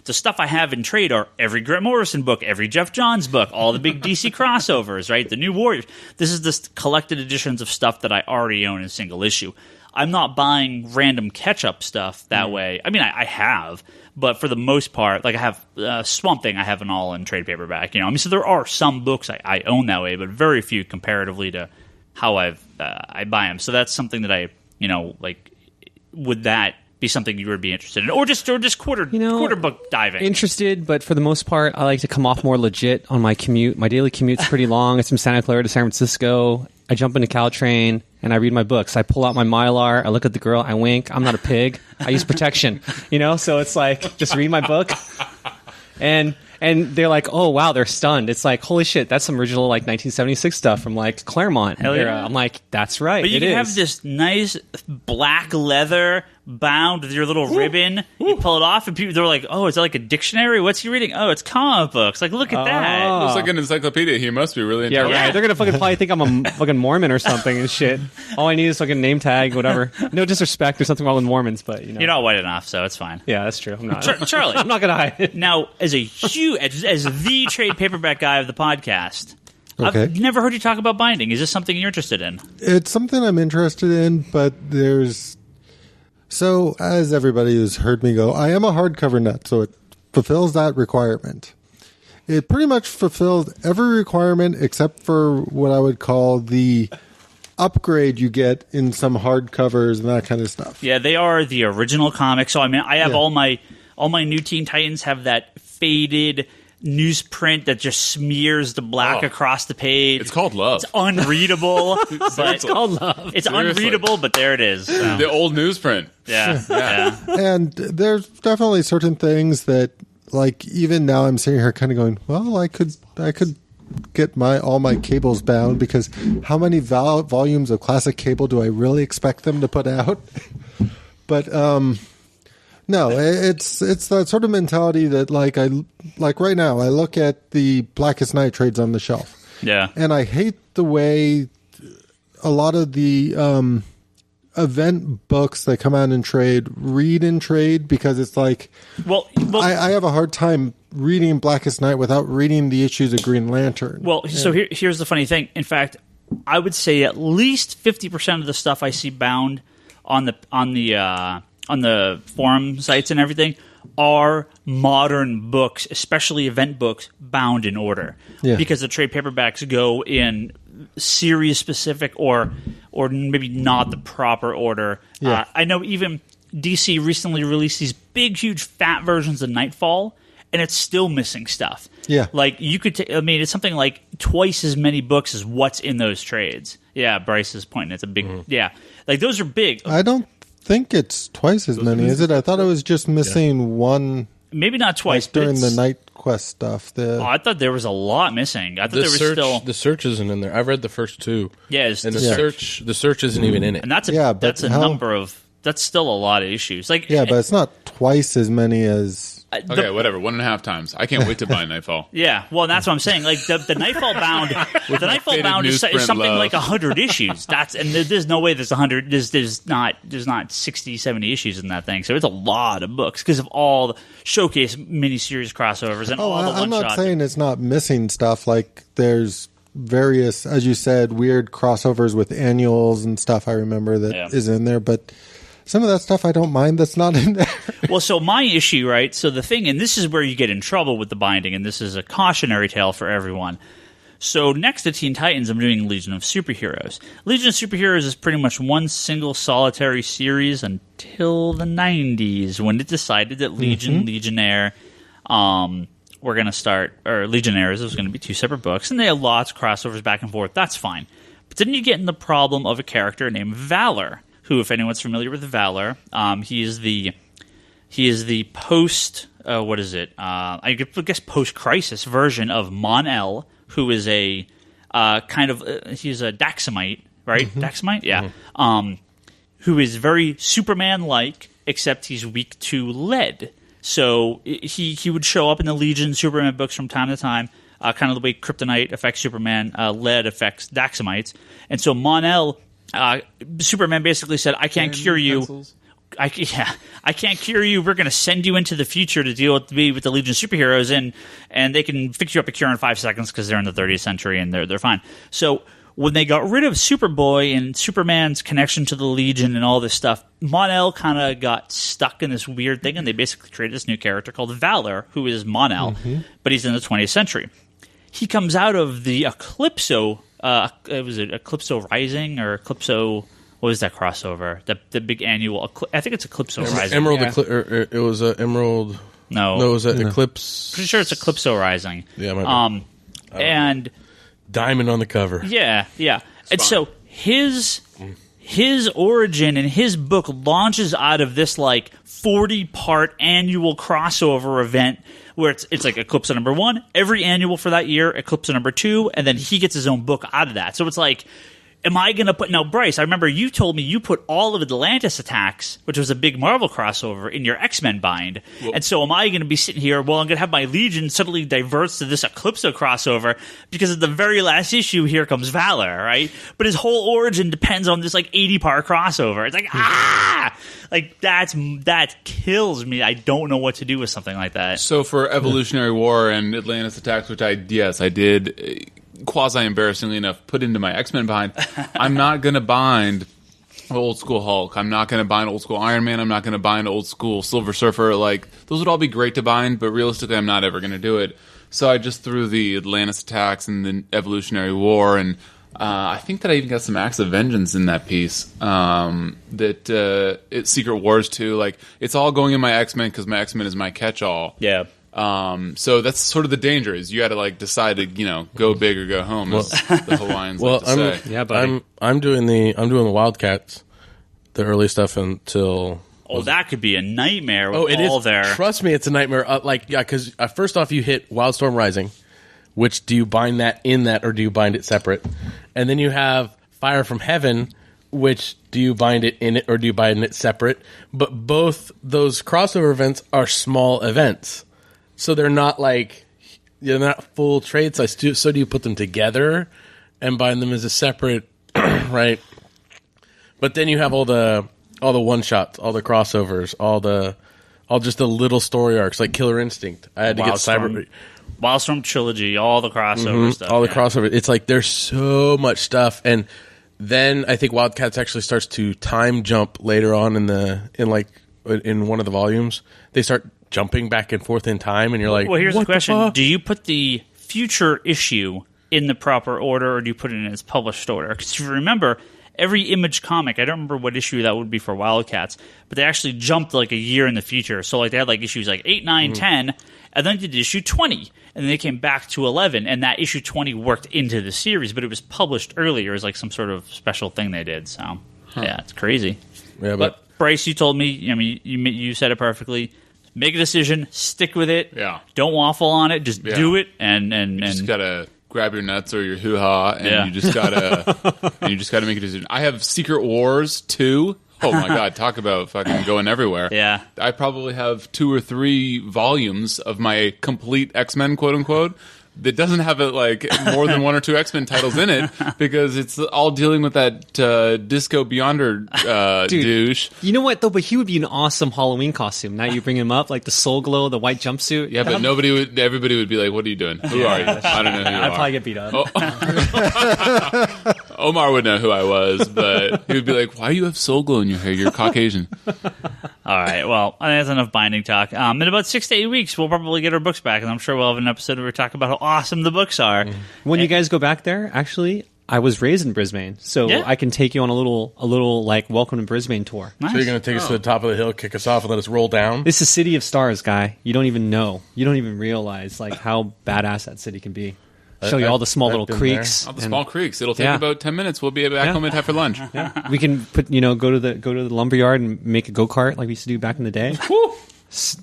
the stuff I have in trade are every Grant Morrison book, every Jeff Johns book, all the big DC crossovers, right? The New Warriors. This is the collected editions of stuff that I already own in single issue. I'm not buying random catch-up stuff that way. I mean, I have, but for the most part, I have Swamp Thing, I have an all-in trade paperback. So there are some books I own that way, but very few comparatively to how I buy them. So that's something that I, would that be something you would be interested in, or just quarter book diving? Interested, but for the most part, I like to come off more legit on my commute. My daily commute's pretty long. It's from Santa Clara to San Francisco. I jump into Caltrain and I read my books. I pull out my Mylar. I look at the girl. I wink. I'm not a pig. I use protection. So it's just read my book. And And they're like, oh, wow, they're stunned. It's like, holy shit, that's some original, like, 1976 stuff from, like, Claremont Hell era. yeah. I'm like, that's right. But you can have this nice black leather bound with your little ribbon. You pull it off, and they're like, oh, is that like a dictionary? What's he reading? Oh, it's comic books. Like, look at that. Looks like an encyclopedia. He must be really Yeah, intelligent. right. They're going to fucking probably think I'm a fucking Mormon or something and shit. All I need is fucking name tag, whatever. No disrespect. There's something wrong with Mormons, but, you know. You're not white enough, so it's fine. Yeah, that's true. I'm not. Charlie. I'm not going to hide it. Now, as the trade paperback guy of the podcast, Okay. I've never heard you talk about binding. Is this something you're interested in? It's something I'm interested in, but there's... So, as everybody who's heard me go, I am a hardcover nut, so it fulfills that requirement. It pretty much fulfilled every requirement except for what I would call the upgrade you get in some hardcovers and that kind of stuff. Yeah, they are the original comics. So, I mean, I have Yeah. all my New Teen Titans have that faded newsprint that just smears the black across the page. It's called love. It's unreadable. But It's called love. it's Seriously. unreadable, but there it is. So, The old newsprint. yeah. And there's definitely certain things that, like, even now I'm sitting here kind of going, well, I could get all my cables bound, because how many volumes of classic Cable do I really expect them to put out? But no, it's that sort of mentality that, like, right now I look at the Blackest Night trades on the shelf, Yeah. and I hate the way a lot of the event books that come out in trade read in trade, because it's like, Well, I have a hard time reading Blackest Night without reading the issues of Green Lantern. so here's the funny thing. In fact, I would say at least 50% of the stuff I see bound on the forum sites and everything are modern books, especially event books, bound in order. Yeah. Because the trade paperbacks go in series specific or maybe not the proper order. Yeah. I know even DC recently released these big, huge, fat versions of Nightfall, and it's still missing stuff. Yeah. Like, you could it's something like twice as many books as what's in those trades. Yeah, Bryce is pointing. It's a big, yeah. Like, those are big. I don't think it's twice as many, is it? I thought it was just missing one, Maybe not twice, like, but during it's- the Night Quest stuff. I thought there was a lot missing. I thought there was still. The search isn't in there. I've read the first two. Yeah, it's and the the search isn't even in it. And that's Yeah, but that's a how- number of. That's still a lot of issues. Like, Yeah, but it's not twice as many as... Okay, whatever. 1.5 times. I can't wait to buy Nightfall. Yeah, well, that's what I'm saying. Like, the Nightfall bound, faded is newsprint something love. like 100 issues. There's no way there's 100. There's not 60, 70 issues in that thing. So it's a lot of books because of all the showcase miniseries crossovers and all the I'm not one-shot. saying it's not missing stuff. Like, there's various, as you said, weird crossovers with annuals and stuff I remember that is in there, but some of that stuff I don't mind that's not in there. Well, so my issue, right? So the thing, and this is where you get in trouble with the binding, and this is a cautionary tale for everyone. So next to Teen Titans, I'm doing Legion of Superheroes. Legion of Superheroes is pretty much one single solitary series until the 90s, when it decided that Legionnaire were going to start, or Legionnaires was going to be two separate books, and they had lots of crossovers back and forth. That's fine. But then you get in the problem of a character named Valor, who, if anyone's familiar with Valor, he is the post what is it? I guess post-crisis version of Mon-El, who is a he's a Daxamite, right? Daxamite, yeah. Who is very Superman-like, except he's weak to lead. So he would show up in the Legion Superman books from time to time, kind of the way kryptonite affects Superman, lead affects Daxamites, and so Mon-El. Superman basically said, "I can't cure you. I can't cure you. We're going to send you into the future to deal with the Legion of Superheroes, and they can fix you up a cure in 5 seconds because they're in the 30th century and they're fine." So when they got rid of Superboy and Superman's connection to the Legion and all this stuff, Mon-El kind of got stuck in this weird thing, and they basically created this new character called Valor, who is Mon-El, but he's in the 20th century. He comes out of the Eclipso. Was it Eclipso Rising or Eclipso? What was that crossover? The big annual. I think it's Eclipso Rising. Emerald. It was Emerald. No, it was Eclipse. Pretty sure it's Eclipso Rising. Yeah, might be. And Diamond on the cover. yeah. And so his his origin and his book launches out of this like 40-part annual crossover event where it's like Eclipse number 1, every annual for that year, Eclipse number 2, and then he gets his own book out of that. So it's like, am I going to put... Now, Bryce, I remember you told me you put all of Atlantis Attacks, which was a big Marvel crossover, in your X-Men bind. Well, and so am I going to be sitting here, well, I'm going to have my Legion suddenly diverts to this Eclipso crossover because at the very last issue, here comes Valor, right? But his whole origin depends on this, like, 80-part crossover. It's like, Like, that kills me. I don't know what to do with something like that. So for Evolutionary War and Atlantis Attacks, which I did... quasi-embarrassingly enough, put into my X-Men bind, I'm not going to bind old school Hulk. I'm not going to bind old school Iron Man. I'm not going to bind old school Silver Surfer. Like, those would all be great to bind, but realistically, I'm not ever going to do it. So I just threw the Atlantis Attacks and the Evolutionary War, and I think that I even got some Acts of Vengeance in that piece. It's Secret Wars too. Like, it's all going in my X-Men because my X-Men is my catch-all. Yeah. So that's sort of the danger is you got to like decide to go big or go home. As the Hawaiians like to say. Yeah, buddy. I'm doing the Wildcats, the early stuff until. Oh, that could be a nightmare. With it all is. there. Trust me, it's a nightmare. Because first off, you hit Wildstorm Rising, which do you bind that in that or do you bind it separate? And then you have Fire from Heaven, which do you bind it in it or do you bind it separate? But both those crossover events are small events. So they're not they're not full traits. So do you put them together and bind them as a separate, right? But then you have all the one shots, all the crossovers, all just the little story arcs like Killer Instinct. I had to get Wildstorm Trilogy, all the crossover stuff. All the crossover. It's like there's so much stuff, and then I think Wildcats actually starts to time jump later on in one of the volumes. They start jumping back and forth in time, and you're like, well, here's what the question. fuck? Do you put the future issue in the proper order, or do you put it in its published order? Because if you remember, every Image comic, I don't remember what issue that would be for Wildcats, but they actually jumped like a year in the future. So like they had like issues like 8, 9, 10, and then they did issue 20, and then they came back to 11, and that issue 20 worked into the series, but it was published earlier as like some sort of special thing they did. So, yeah, it's crazy. Yeah, but Bryce, you told me, I mean, you said it perfectly. Make a decision, stick with it. Yeah. Don't waffle on it. Just do it, and you just gotta grab your nuts or your hoo-ha, and you just gotta make a decision. I have Secret Wars 2. Oh my god, talk about fucking going everywhere. Yeah. I probably have 2 or 3 volumes of my complete X-Men, quote unquote, that doesn't have more than 1 or 2 X-Men titles in it because it's all dealing with that Disco Beyonder douche. You know what though? But he would be an awesome Halloween costume. Now you bring him up, like the Soul Glow, the white jumpsuit. Yeah, but everybody would be like, "What are you doing? Who are you? I don't know who you are." I'd probably get beat up. Omar would know who I was, but he would be like, "Why do you have Soul Glow in your hair? You're Caucasian." All right, well, I think that's enough binding talk. In about 6 to 8 weeks, we'll probably get our books back, and I'm sure we'll have an episode where we talk about how awesome the books are. When you guys go back there, actually, I was raised in Brisbane, so I can take you on a little like welcome to Brisbane tour. Nice. So you're going to take us to the top of the hill, kick us off, and let us roll down? This is City of Stars, guy. You don't even know. You don't even realize like how badass that city can be. Show you all the small little creeks. All the small creeks. It'll take about 10 minutes. We'll be back home in time for lunch. Yeah. We can go to the lumberyard and make a go-kart like we used to do back in the day.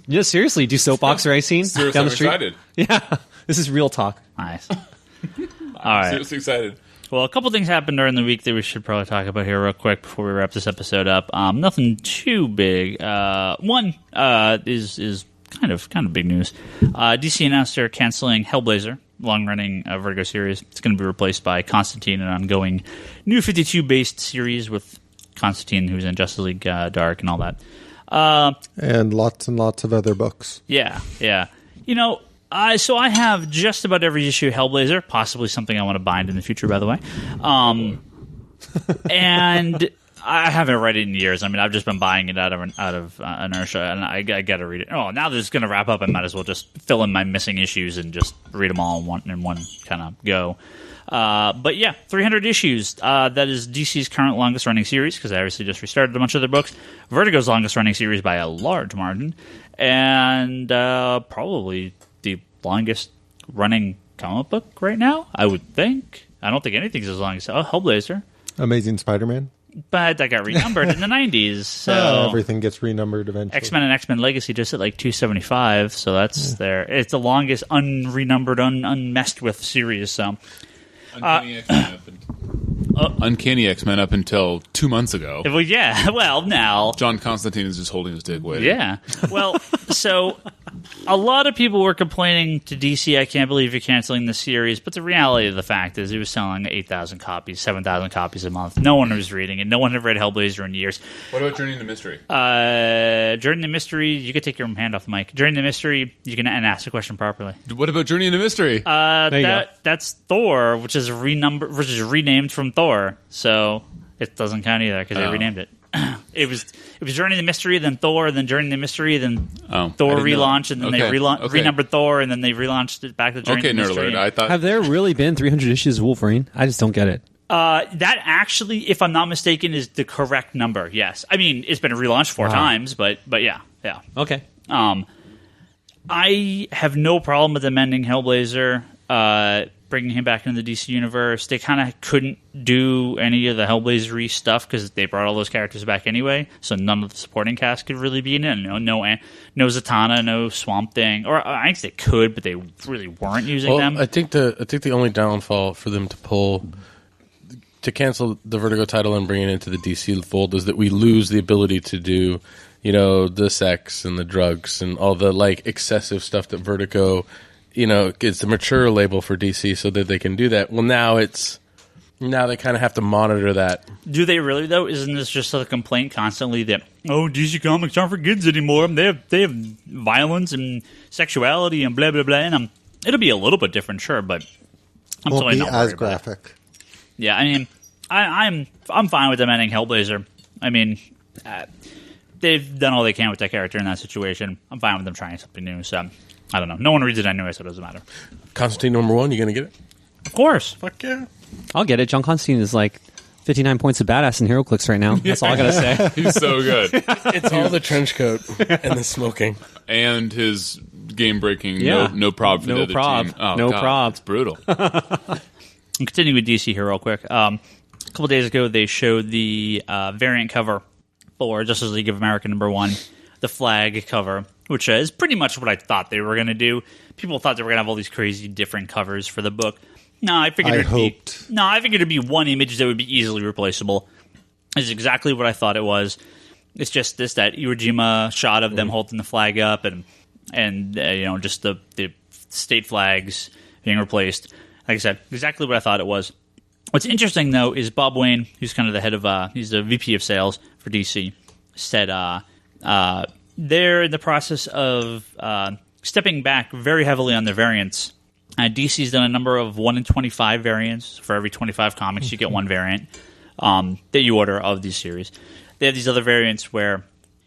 Yeah, seriously, do soapbox racing down the street. Excited. Yeah, this is real talk. Nice. All right. Seriously excited. Well, a couple things happened during the week that we should probably talk about here real quick before we wrap this episode up. Nothing too big. One is kind of big news. DC announced they're canceling Hellblazer, long-running Vertigo series. It's going to be replaced by Constantine, an ongoing New 52-based series with Constantine, who's in Justice League Dark and all that. And lots of other books. Yeah. So I have just about every issue of Hellblazer, possibly something I want to bind in the future, by the way. And I haven't read it in years. I mean, I've just been buying it out of inertia, and I got to read it. Oh, now that it's going to wrap up, I might as well just fill in my missing issues and just read them all in one kind of go. But yeah, 300 issues. That is DC's current longest-running series, because I obviously just restarted a bunch of their books. Vertigo's longest-running series by a large margin, and probably the longest-running comic book right now, I would think. I don't think anything's as long as Hellblazer. Amazing Spider-Man. but that got renumbered in the 90s. So everything gets renumbered eventually. X-Men and X-Men Legacy just at like 275, so that's there. It's the longest unrenumbered, unmessed with series. So Uncanny X-Men up until 2 months ago. well, yeah. Well, now John Constantine is just holding his dick waiting. yeah. Well, so a lot of people were complaining to DC, I can't believe you're canceling the series. But the reality of the fact is it was selling 8,000 copies, 7,000 copies a month. No one was reading it. No one had read Hellblazer in years. What about Journey into Mystery? During the mystery, you could take your hand off the mic. During the mystery, you can ask the question properly. What about Journey into Mystery? That's Thor, which is renamed from Thor. So it doesn't count either because they renamed it. It was Journey the Mystery, then Thor, then Journey the Mystery, then Thor relaunched, and then they renumbered Thor, and then they relaunched it back to Journey the Mystery. Nerd alert. I thought Have there really been 300 issues of Wolverine? I just don't get it. That actually, if I'm not mistaken, is the correct number. Yes, I mean it's been relaunched 4 times, but yeah. Okay. I have no problem with them ending Hellblazer, bringing him back into the DC universe. They kind of couldn't do any of the Hellblazer-y stuff because they brought all those characters back anyway, so none of the supporting cast could really be in it. No Zatanna, no Swamp Thing, or I guess they could, but they really weren't using them. I think the only downfall for them to cancel the Vertigo title and bring it into the DC fold is that we lose the ability to do, the sex and the drugs and all the like excessive stuff that Vertigo, it's a mature label for DC so that they can do that. Well, now they kind of have to monitor that. Do they really though? Isn't this just a complaint constantly that DC Comics aren't for kids anymore? They have violence and sexuality and blah blah blah. And it'll be a little bit different, sure, but I'm Won't totally be not as worried about it. graphic. Yeah, I mean, I'm fine with them ending Hellblazer. I mean, they've done all they can with that character in that situation. I'm fine with them trying something new. So I don't know. No one reads it anyway, so it doesn't matter. Constantine #1, you gonna get it? Of course. Fuck yeah. I'll get it. John Constantine is like 59 points of badass in HeroClix right now. That's all I gotta say. He's so good. It's all the trench coat and the smoking. And his game-breaking Yeah. no prob for No the other prob. team. Oh, No God, prob. It's brutal. And continuing with DC here real quick. A couple days ago, they showed the variant cover for Justice League of America #1, the flag cover, which is pretty much what I thought they were going to do. People thought they were going to have all these crazy different covers for the book. No, I figured it'd be one image that would be easily replaceable. It's exactly what I thought it was. It's just that Iwo Jima shot of them holding the flag up and just the state flags being replaced. Like I said, exactly what I thought it was. What's interesting, though, is Bob Wayne, who's kind of the head of, he's the VP of sales for DC, said they're in the process of stepping back very heavily on their variants. DC's done a number of 1 in 25 variants. For every 25 comics, you get one variant that you order of these series. They have these other variants where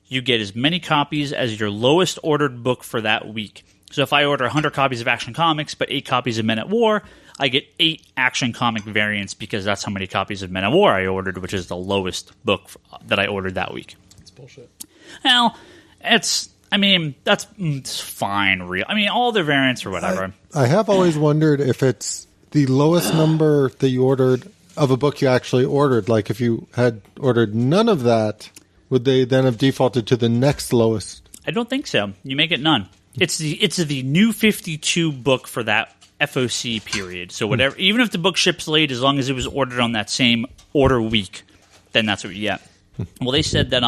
you get as many copies as your lowest ordered book for that week. So if I order 100 copies of Action Comics, but 8 copies of Men at War, I get 8 Action Comic variants because that's how many copies of Men at War I ordered, which is the lowest book that I ordered that week. It's bullshit. Well, that's fine. All the variants or whatever. I have always wondered if it's the lowest number that you ordered of a book you actually ordered. Like if you had ordered none of that, would they then have defaulted to the next lowest? I don't think so. You make it none. It's the new 52 book for that FOC period. So whatever, even if the book ships late, as long as it was ordered on that same order week, then that's what you get. Well, they said that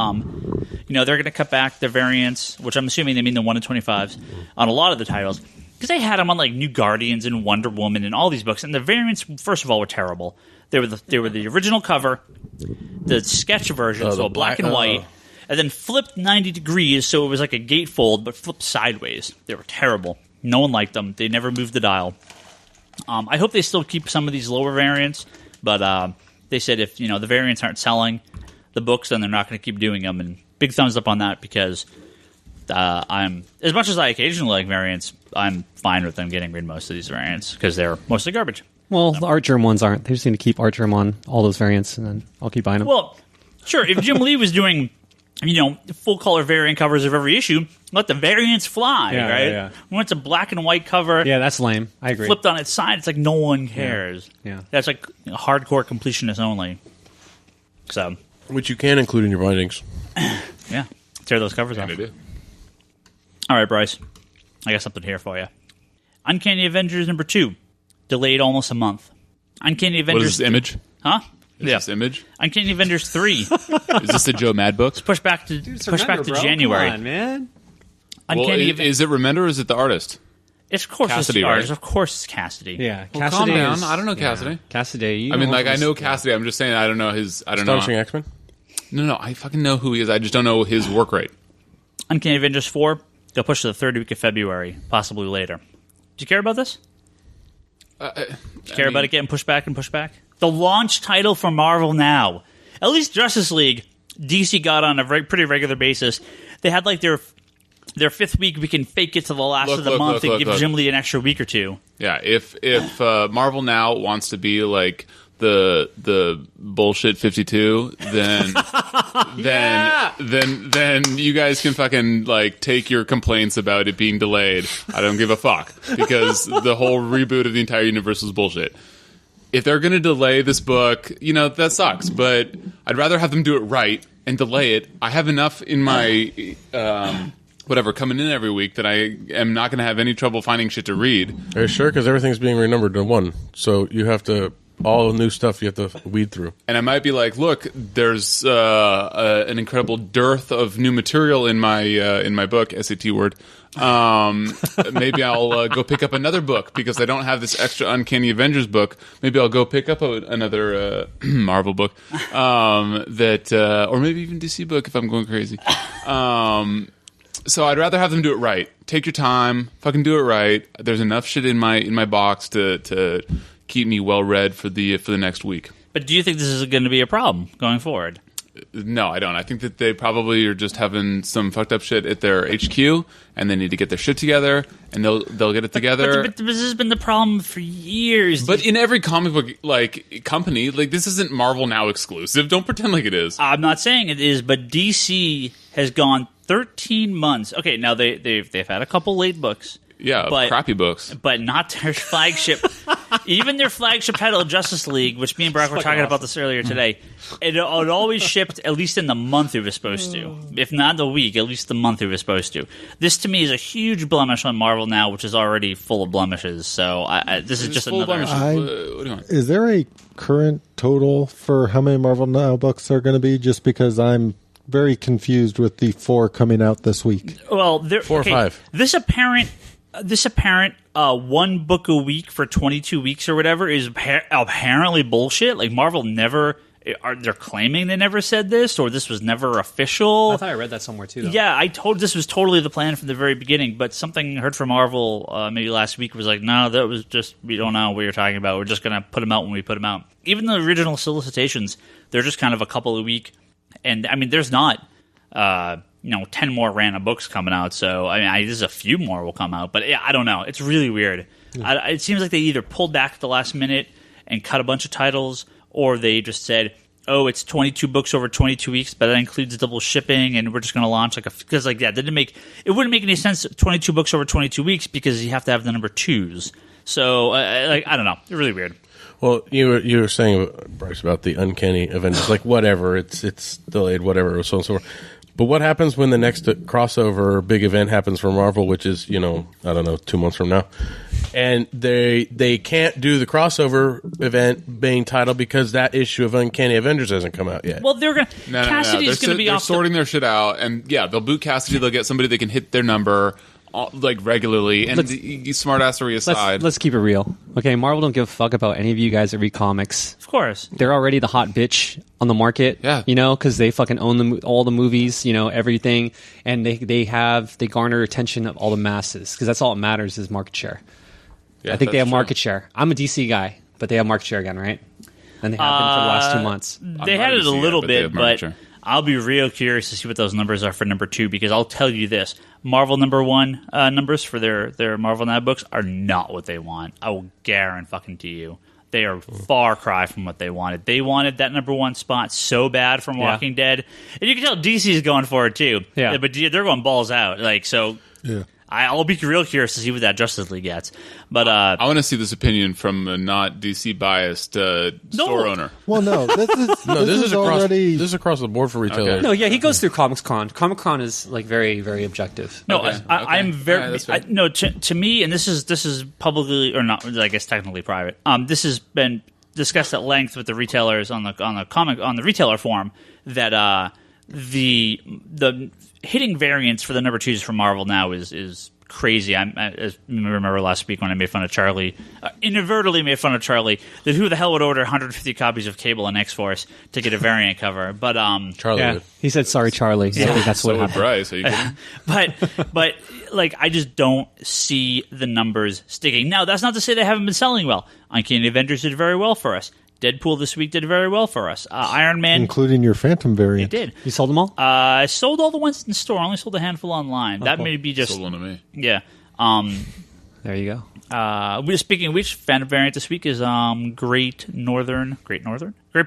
they're going to cut back the variants, which I'm assuming they mean the 1 in 25s, on a lot of the titles because they had them on like New Guardians and Wonder Woman and all these books, and the variants first of all were terrible. They were the original cover, the sketch version, so black and white. And then flipped 90 degrees, so it was like a gatefold, but flipped sideways. They were terrible. No one liked them. They never moved the dial. I hope they still keep some of these lower variants, but they said if the variants aren't selling the books, then they're not going to keep doing them. And big thumbs up on that because I'm as much as I occasionally like variants, I'm fine with them getting rid of most of these variants because they're mostly garbage. Well, the Art Germ ones aren't. They just need to keep Art Germ on all those variants, and then I'll keep buying them. Well, sure. If Jim Lee was doing full color variant covers of every issue, let the variants fly, right? Yeah. When it's a black and white cover, Yeah, that's lame. I agree. flipped on its side, it's like no one cares. Yeah. That's like hardcore completionists only. So Which you can include in your bindings. Yeah. Tear those covers off. I do. All right, Bryce. I got something here for you. Uncanny Avengers #2. Delayed almost a month. Uncanny Avengers... What is this, Image? Huh? Is this Image? Uncanny Avengers 3. Is this the Joe Mad book? Push back to January. Come on, man. Uncanny Is it Remender or is it the artist? It's of course Cassidy, it's the right? artist. Of course it's Cassidy. Yeah, Well, calm down. I don't know Cassidy. Cassidy. I mean, like, I know Cassidy. I'm just saying I don't know his... I don't Astonishing know. X-Men? No, I fucking know who he is. I just don't know his work rate. Uncanny Avengers 4. They'll push to the third week of February, possibly later. Do you care about this? Do you care about it getting pushed back and pushed back? The launch title for Marvel Now. At least Justice League, DC got on a pretty regular basis. They had like their fifth week. We can fake it to the last of the month and give Jim Lee an extra week or two. Yeah, if Marvel Now wants to be like the bullshit 52, then then you guys can fucking like take your complaints about it being delayed. I don't give a fuck, because the whole reboot of the entire universe was bullshit. If they're going to delay this book, that sucks, but I'd rather have them do it right and delay it. I have enough in my whatever coming in every week that I am not going to have any trouble finding shit to read. Are you sure? Because everything's being renumbered to 1, so you have to... all new stuff you have to weed through. And I might be like, look, there's an incredible dearth of new material in my book, SAT word. Maybe I'll go pick up another book because I don't have this extra Uncanny Avengers book. Maybe I'll go pick up another Marvel book, or maybe even DC book if I'm going crazy. So I'd rather have them do it right. Take your time, fucking do it right. There's enough shit in my box to keep me well read for the next week. But do you think this is going to be a problem going forward? No, I don't. I think that they probably are just having some fucked up shit at their HQ, and they need to get their shit together, and they'll get it together. But this has been the problem for years. But in every comic book company, this isn't Marvel Now exclusive. Don't pretend like it is. I'm not saying it is, but DC has gone 13 months. Okay, now they've had a couple late books. Yeah, crappy books. But not their flagship. Even their flagship title, Justice League, which me and Brock were talking about this earlier today, it always shipped at least in the month it was supposed to. If not the week, at least the month it was supposed to. This, to me, is a huge blemish on Marvel Now, which is already full of blemishes. So this is just another... What do you want? Is there a current total for how many Marvel Now books are going to be? Just because I'm very confused with the 4 coming out this week. Well, 4 or 5. This apparent 1 book a week for 22 weeks or whatever is apparently bullshit. Like, Marvel never... They're claiming they never said this, or this was never official. I thought I read that somewhere too, though. Yeah, this was totally the plan from the very beginning, but something I heard from Marvel maybe last week was like, no, that was just, we don't know what you're talking about. We're just going to put them out when we put them out. Even the original solicitations, they're just kind of a couple a week. And, I mean, there's not, 10 more random books coming out. So, I mean, there's a few more will come out. But, yeah, I don't know. It's really weird. It seems like they either pulled back at the last minute and cut a bunch of titles, or they just said, oh, it's 22 books over 22 weeks, but that includes double shipping, and we're just going to launch because it wouldn't make any sense 22 books over 22 weeks because you have to have the number 2s. So, I don't know. It's really weird. Well, you were saying, Bryce, about the Uncanny Avengers, whatever, it's delayed, whatever, so on and so forth. But what happens when the next crossover big event happens for Marvel, which is, I don't know, 2 months from now, and they can't do the crossover event being titled because that issue of Uncanny Avengers hasn't come out yet? Well, they're going to... Cassidy's going to be they're off... sorting their shit out, and yeah, they'll boot Cassidy, they'll get somebody that can hit their number... regularly, and smartassery aside, let's keep it real. Okay, Marvel don't give a fuck about any of you guys that read comics. Of course, they're already the hot bitch on the market. Yeah, because they fucking own all the movies, everything, and they garner attention of all the masses because that's all that matters is market share. Yeah, I think they have market share. I'm a DC guy, but they have market share again, right? And they have been for the last 2 months. They had it a little bit, but I'll be real curious to see what those numbers are for number 2 because I'll tell you this. Marvel number 1 numbers for their Marvel Now books are not what they want. I will guarantee you. They are far cry from what they wanted. They wanted that number 1 spot so bad from Walking Dead. And you can tell DC is going for it too. Yeah. But they're going balls out. Yeah. I'll be real curious to see what that Justice League gets. But I want to see this opinion from a not DC biased store owner. Well, no, this is already this is across the board for retailers. Okay. No, yeah, he goes through Comic-Con. Comic-Con is like very, very objective. no, Okay. I'm very All right, that's fair. no to me, and this is publicly or not, I guess technically private. This has been discussed at length with the retailers on the retailer forum that the hitting variants for the number 2s from Marvel now is crazy. I remember last week when I made fun of Charlie, inadvertently made fun of Charlie, that who the hell would order 150 copies of Cable and X-Force to get a variant cover? But Charlie Yeah, would. he said sorry, Charlie. So I think that's So what would happened. Bryce. Are you kidding? but like I just don't see the numbers sticking. Now that's not to say they haven't been selling well. Uncanny Avengers did very well for us. Deadpool this week did very well for us. Iron Man, including your Phantom it variant. did. You sold them all? I sold all the ones in store. I only sold a handful online. That cool. may be just Sold one to me. yeah. There you go. We're speaking of which, Phantom variant this week is Great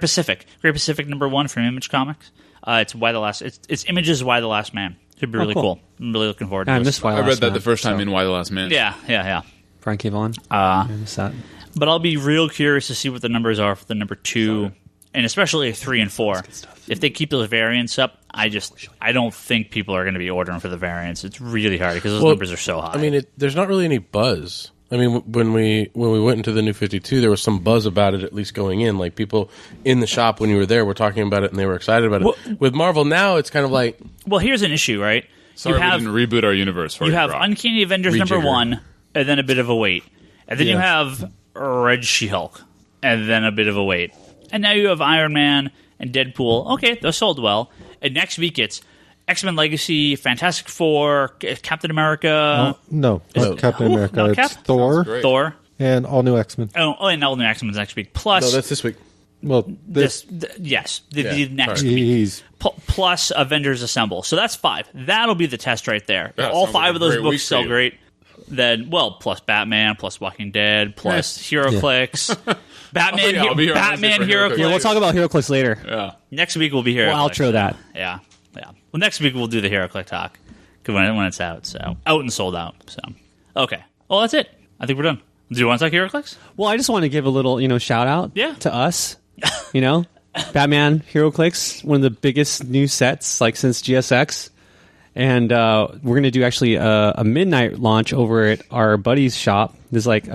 Pacific number 1 from Image Comics. It's Image's Why the Last Man. Should be really cool. cool. I'm really looking forward to I this. missed Why I read Last that Man, the first time so. in Why the Last Man. Yeah. Frankie Vaughn. I missed that. But I'll be real curious to see what the numbers are for the number 2, and especially 3 and 4. If they keep those variants up, I don't think people are going to be ordering for the variants. It's really hard because those numbers are so high. I mean, there's not really any buzz. I mean, when we went into the New 52, there was some buzz about it, at least going in. Like, people in the shop when you were there were talking about it, and they were excited about it. Well, with Marvel now, it's kind of like... well, here's an issue, right? Sorry, we didn't reboot our universe for you. You have Brock. Uncanny Avengers number Rejigger. 1, and then a bit of a wait. And then you Yes. have Red She-Hulk, and then a bit of a wait. And now you have Iron Man and Deadpool. Okay, those sold well. And next week it's X-Men Legacy, Fantastic Four, Captain America, No, not Captain America. no, it's Cap- Thor great. Thor. and all new X-Men. Oh, and all new X-Men's next week. Plus, No, that's this week. Well, yes, the next sorry. week. he's Plus Avengers Assemble. So that's 5. That'll be the test right there. Yeah, All sounds like 5 a of those great books week for sell you. great. Then, well, plus Batman, plus Walking Dead, plus HeroClix. Batman, I'll be here on Wednesday Batman for HeroClix. HeroClix. Yeah, we'll talk about HeroClix later. Yeah. Next week we'll be here. We'll outro that. Yeah. Well, next week we'll do the HeroClix talk when it's out. So out and sold out. So okay. Well, that's it. I think we're done. Do you want to talk HeroClix? Well, I just want to give a little, shout out Yeah. to us. Batman HeroClix, one of the biggest new sets like since GSX. And we're going to do actually a midnight launch over at our buddy's shop. There's like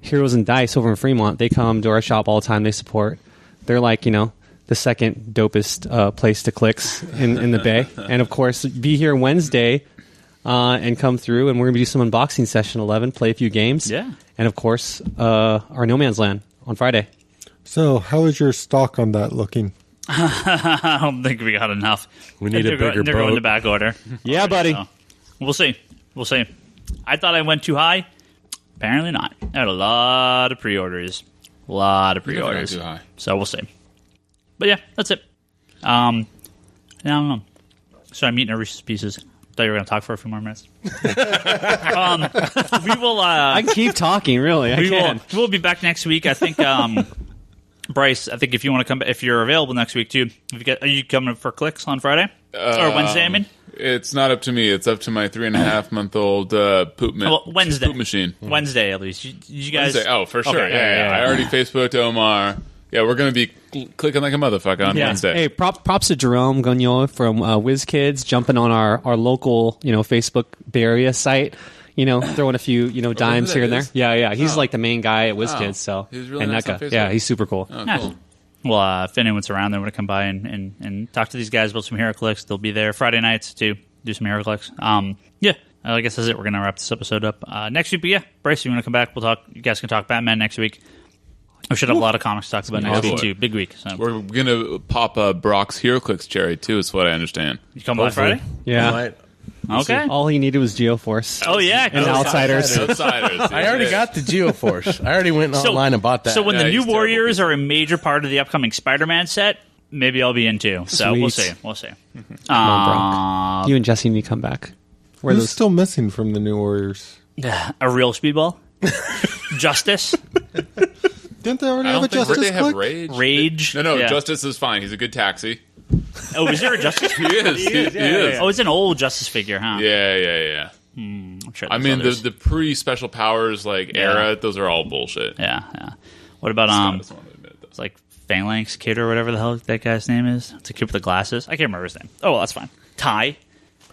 Heroes and Dice over in Fremont. They come to our shop all the time. They support. They're like, the second dopest place to clicks in the Bay. And of course, be here Wednesday and come through. And we're going to do some unboxing session 11, play a few games. Yeah. And of course, our No Man's Land on Friday. So, how is your stock on that looking? I don't think we got enough. We need a bigger They're going boat. to back order. Yeah, buddy. So, we'll see. I thought I went too high. Apparently not. I had a lot of pre-orders. Definitely too high. So we'll see. But yeah, that's it. I don't know. So I'm eating a Reese's Pieces. Thought you were going to talk for a few more minutes. We will. I can keep talking, really. We'll be back next week. I think. Bryce, I think if you want to come, if you're available next week too, are you coming for clicks on Friday or Wednesday? I mean, It's not up to me. It's up to my 3.5-month-old Wednesday. poop machine. Wednesday at least. You guys. Wednesday. Oh, for sure. Okay, Yeah. I already Facebooked Omar. Yeah, we're going to be clicking like a motherfucker on Wednesday. Hey, props to Jerome Gagnon from WizKids jumping on our local, Facebook Bay Area site. Throwing a few, dimes that here and there. is? Yeah. He's Oh. like the main guy at WizKids. Oh. So He's really and nice that on guy. Facebook. Yeah, he's super cool. Oh, Yeah. cool. Well, if anyone's around, they want to come by and talk to these guys about some HeroClix. They'll be there Friday nights to do some HeroClix. Yeah, I guess that's it. We're going to wrap this episode up next week. But yeah, Bryce, you want to come back? We'll talk. You guys can talk Batman next week. We should have a lot of comics to talk about next awesome. week too. Big week. So We're going to pop Brock's HeroClix cherry, too, is what I understand. you come by Friday. Yeah. Might. Okay. All he needed was Geoforce. Oh yeah. And Outsiders. Outsiders. I already got the Geoforce. I already went online and bought that. So when Yeah, the he's new terrible. Warriors are a major part of the upcoming Spider-Man set, maybe I'll be in too. So we'll see. Sweet. We'll see. You and Jesse need to come back. Where Who's those? still missing from the New Warriors? A real speedball. Justice. Didn't they already I have a don't think Justice they have Click? Rage. Rage. No, Yeah. Justice is fine. He's a good taxi. Oh, is there a Justice? He is. He is. Oh, it's an old Justice figure, huh? Yeah. I'm sure I there's mean, others. the pre-special powers era, those are all bullshit. Yeah. What about Scott doesn't want to admit it, it's like Phalanx Kid or whatever the hell that guy's name is? It's a kid with the glasses. I can't remember his name. Oh, well, that's fine. Ty,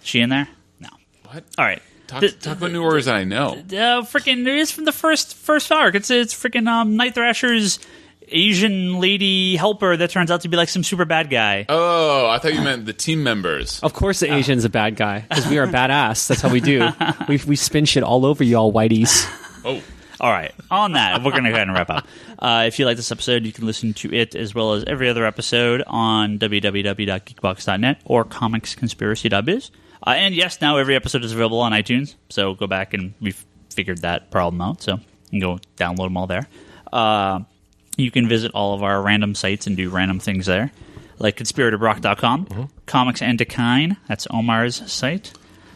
she in there? No. What? All right. Talk about New Warriors that I know. Freaking, it is from the first arc. It's freaking Night Thrasher's Asian lady helper that turns out to be like some super bad guy. Oh, I thought you meant the team members. Of course, the Asian's a bad guy because we are badass. That's how we do. We spin shit all over y'all, whiteys. Oh. All right. On that, we're going to go ahead and wrap up. If you like this episode, you can listen to it as well as every other episode on www.geekbox.net or comicsconspiracy.biz. And yes, now every episode is available on iTunes, so go back and we've figured that problem out, so you can go download them all there. You can visit all of our random sites and do random things there, like conspiratobrock.com, Comics and Decline, that's Omar's site,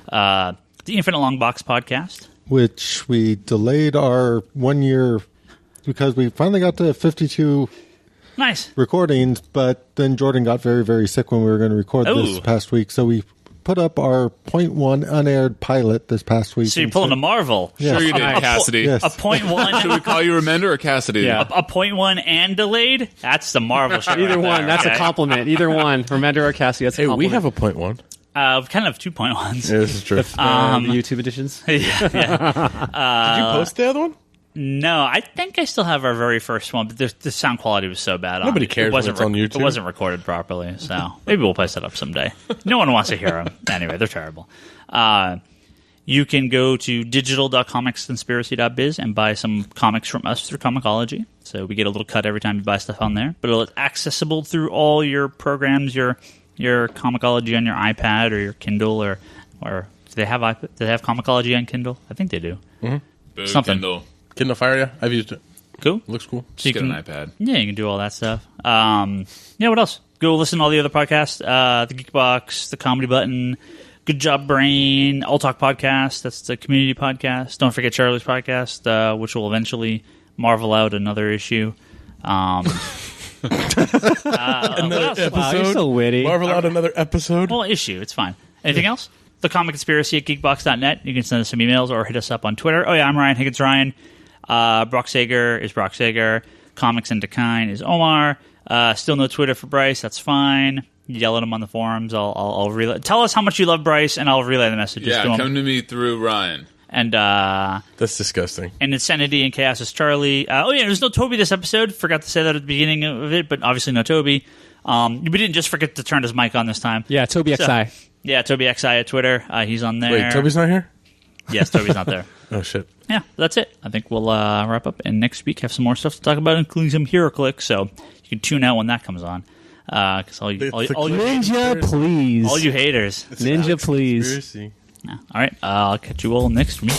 the Infinite Long Box podcast. Which we delayed our 1 year because we finally got to 52 Nice. recordings, but then Jordan got very, very sick when we were going to record this past week, so we put up our .1 unaired pilot this past week. So you're pulling a Marvel. Yes. Sure you did, Cassidy. Yes. A .1. Should we call you Remender or Cassidy? Yeah. A .1 and delayed? That's the Marvel show. Either right one. there, That's okay? a compliment. Either one. Remender or Cassie. That's a Hey, compliment. we have a .1. Kind of 2.1s. Yeah, this is true. The YouTube editions. Did you post the other one? No, I think I still have our very first one, but the sound quality was so bad. Nobody it. cares It wasn't when it's on YouTube. It wasn't recorded properly, so maybe we'll post it up someday. No one wants to hear them. Anyway, they're terrible. You can go to digital.comicsconspiracy.biz and buy some comics from us through Comixology. So we get a little cut every time you buy stuff on there, but it's accessible through all your programs, your Comixology on your iPad or your Kindle, or do they have iPad? Do they have Comixology on Kindle? I think they do. Boo, Something. Kindle. Kindle Fire, yeah. I've used it. Cool. Looks cool. So you Get can, an iPad. Yeah, you can do all that stuff. What else? Go listen to all the other podcasts. The Geek Box, the Comedy Button, Good Job Brain, All Talk Podcast. That's the community podcast. Don't forget Charlie's podcast, which will eventually marvel out another issue. Another episode. Wow, you're so witty. Marvel out another episode. Well, issue. It's fine. Anything else? The Comic Conspiracy at geekbox.net. You can send us some emails or hit us up on Twitter. Oh, yeah, I'm Ryan Higgins Ryan. Brock Sager is Brock Sager. Comics and Decline is Omar. Still no Twitter for Bryce. That's fine. Yell at him on the forums. I'll relay. Tell us how much you love Bryce, and I'll relay the messages to him. Come to me through Ryan. And That's disgusting. and Insanity and Chaos is Charlie. There's no Toby this episode. Forgot to say that at the beginning of it, but obviously no Toby. We didn't just forget to turn his mic on this time. Yeah, Toby XI. Yeah, Toby XI at Twitter. He's on there. Wait, Toby's not here? Yes, Toby's not there. Oh, shit. Yeah, that's it. I think we'll wrap up, and next week have some more stuff to talk about, including some HeroClix. So you can tune out when that comes on. Because all you Ninja, please. all you haters. Ninja, please. Conspiracy. Yeah. All right, I'll catch you all next week.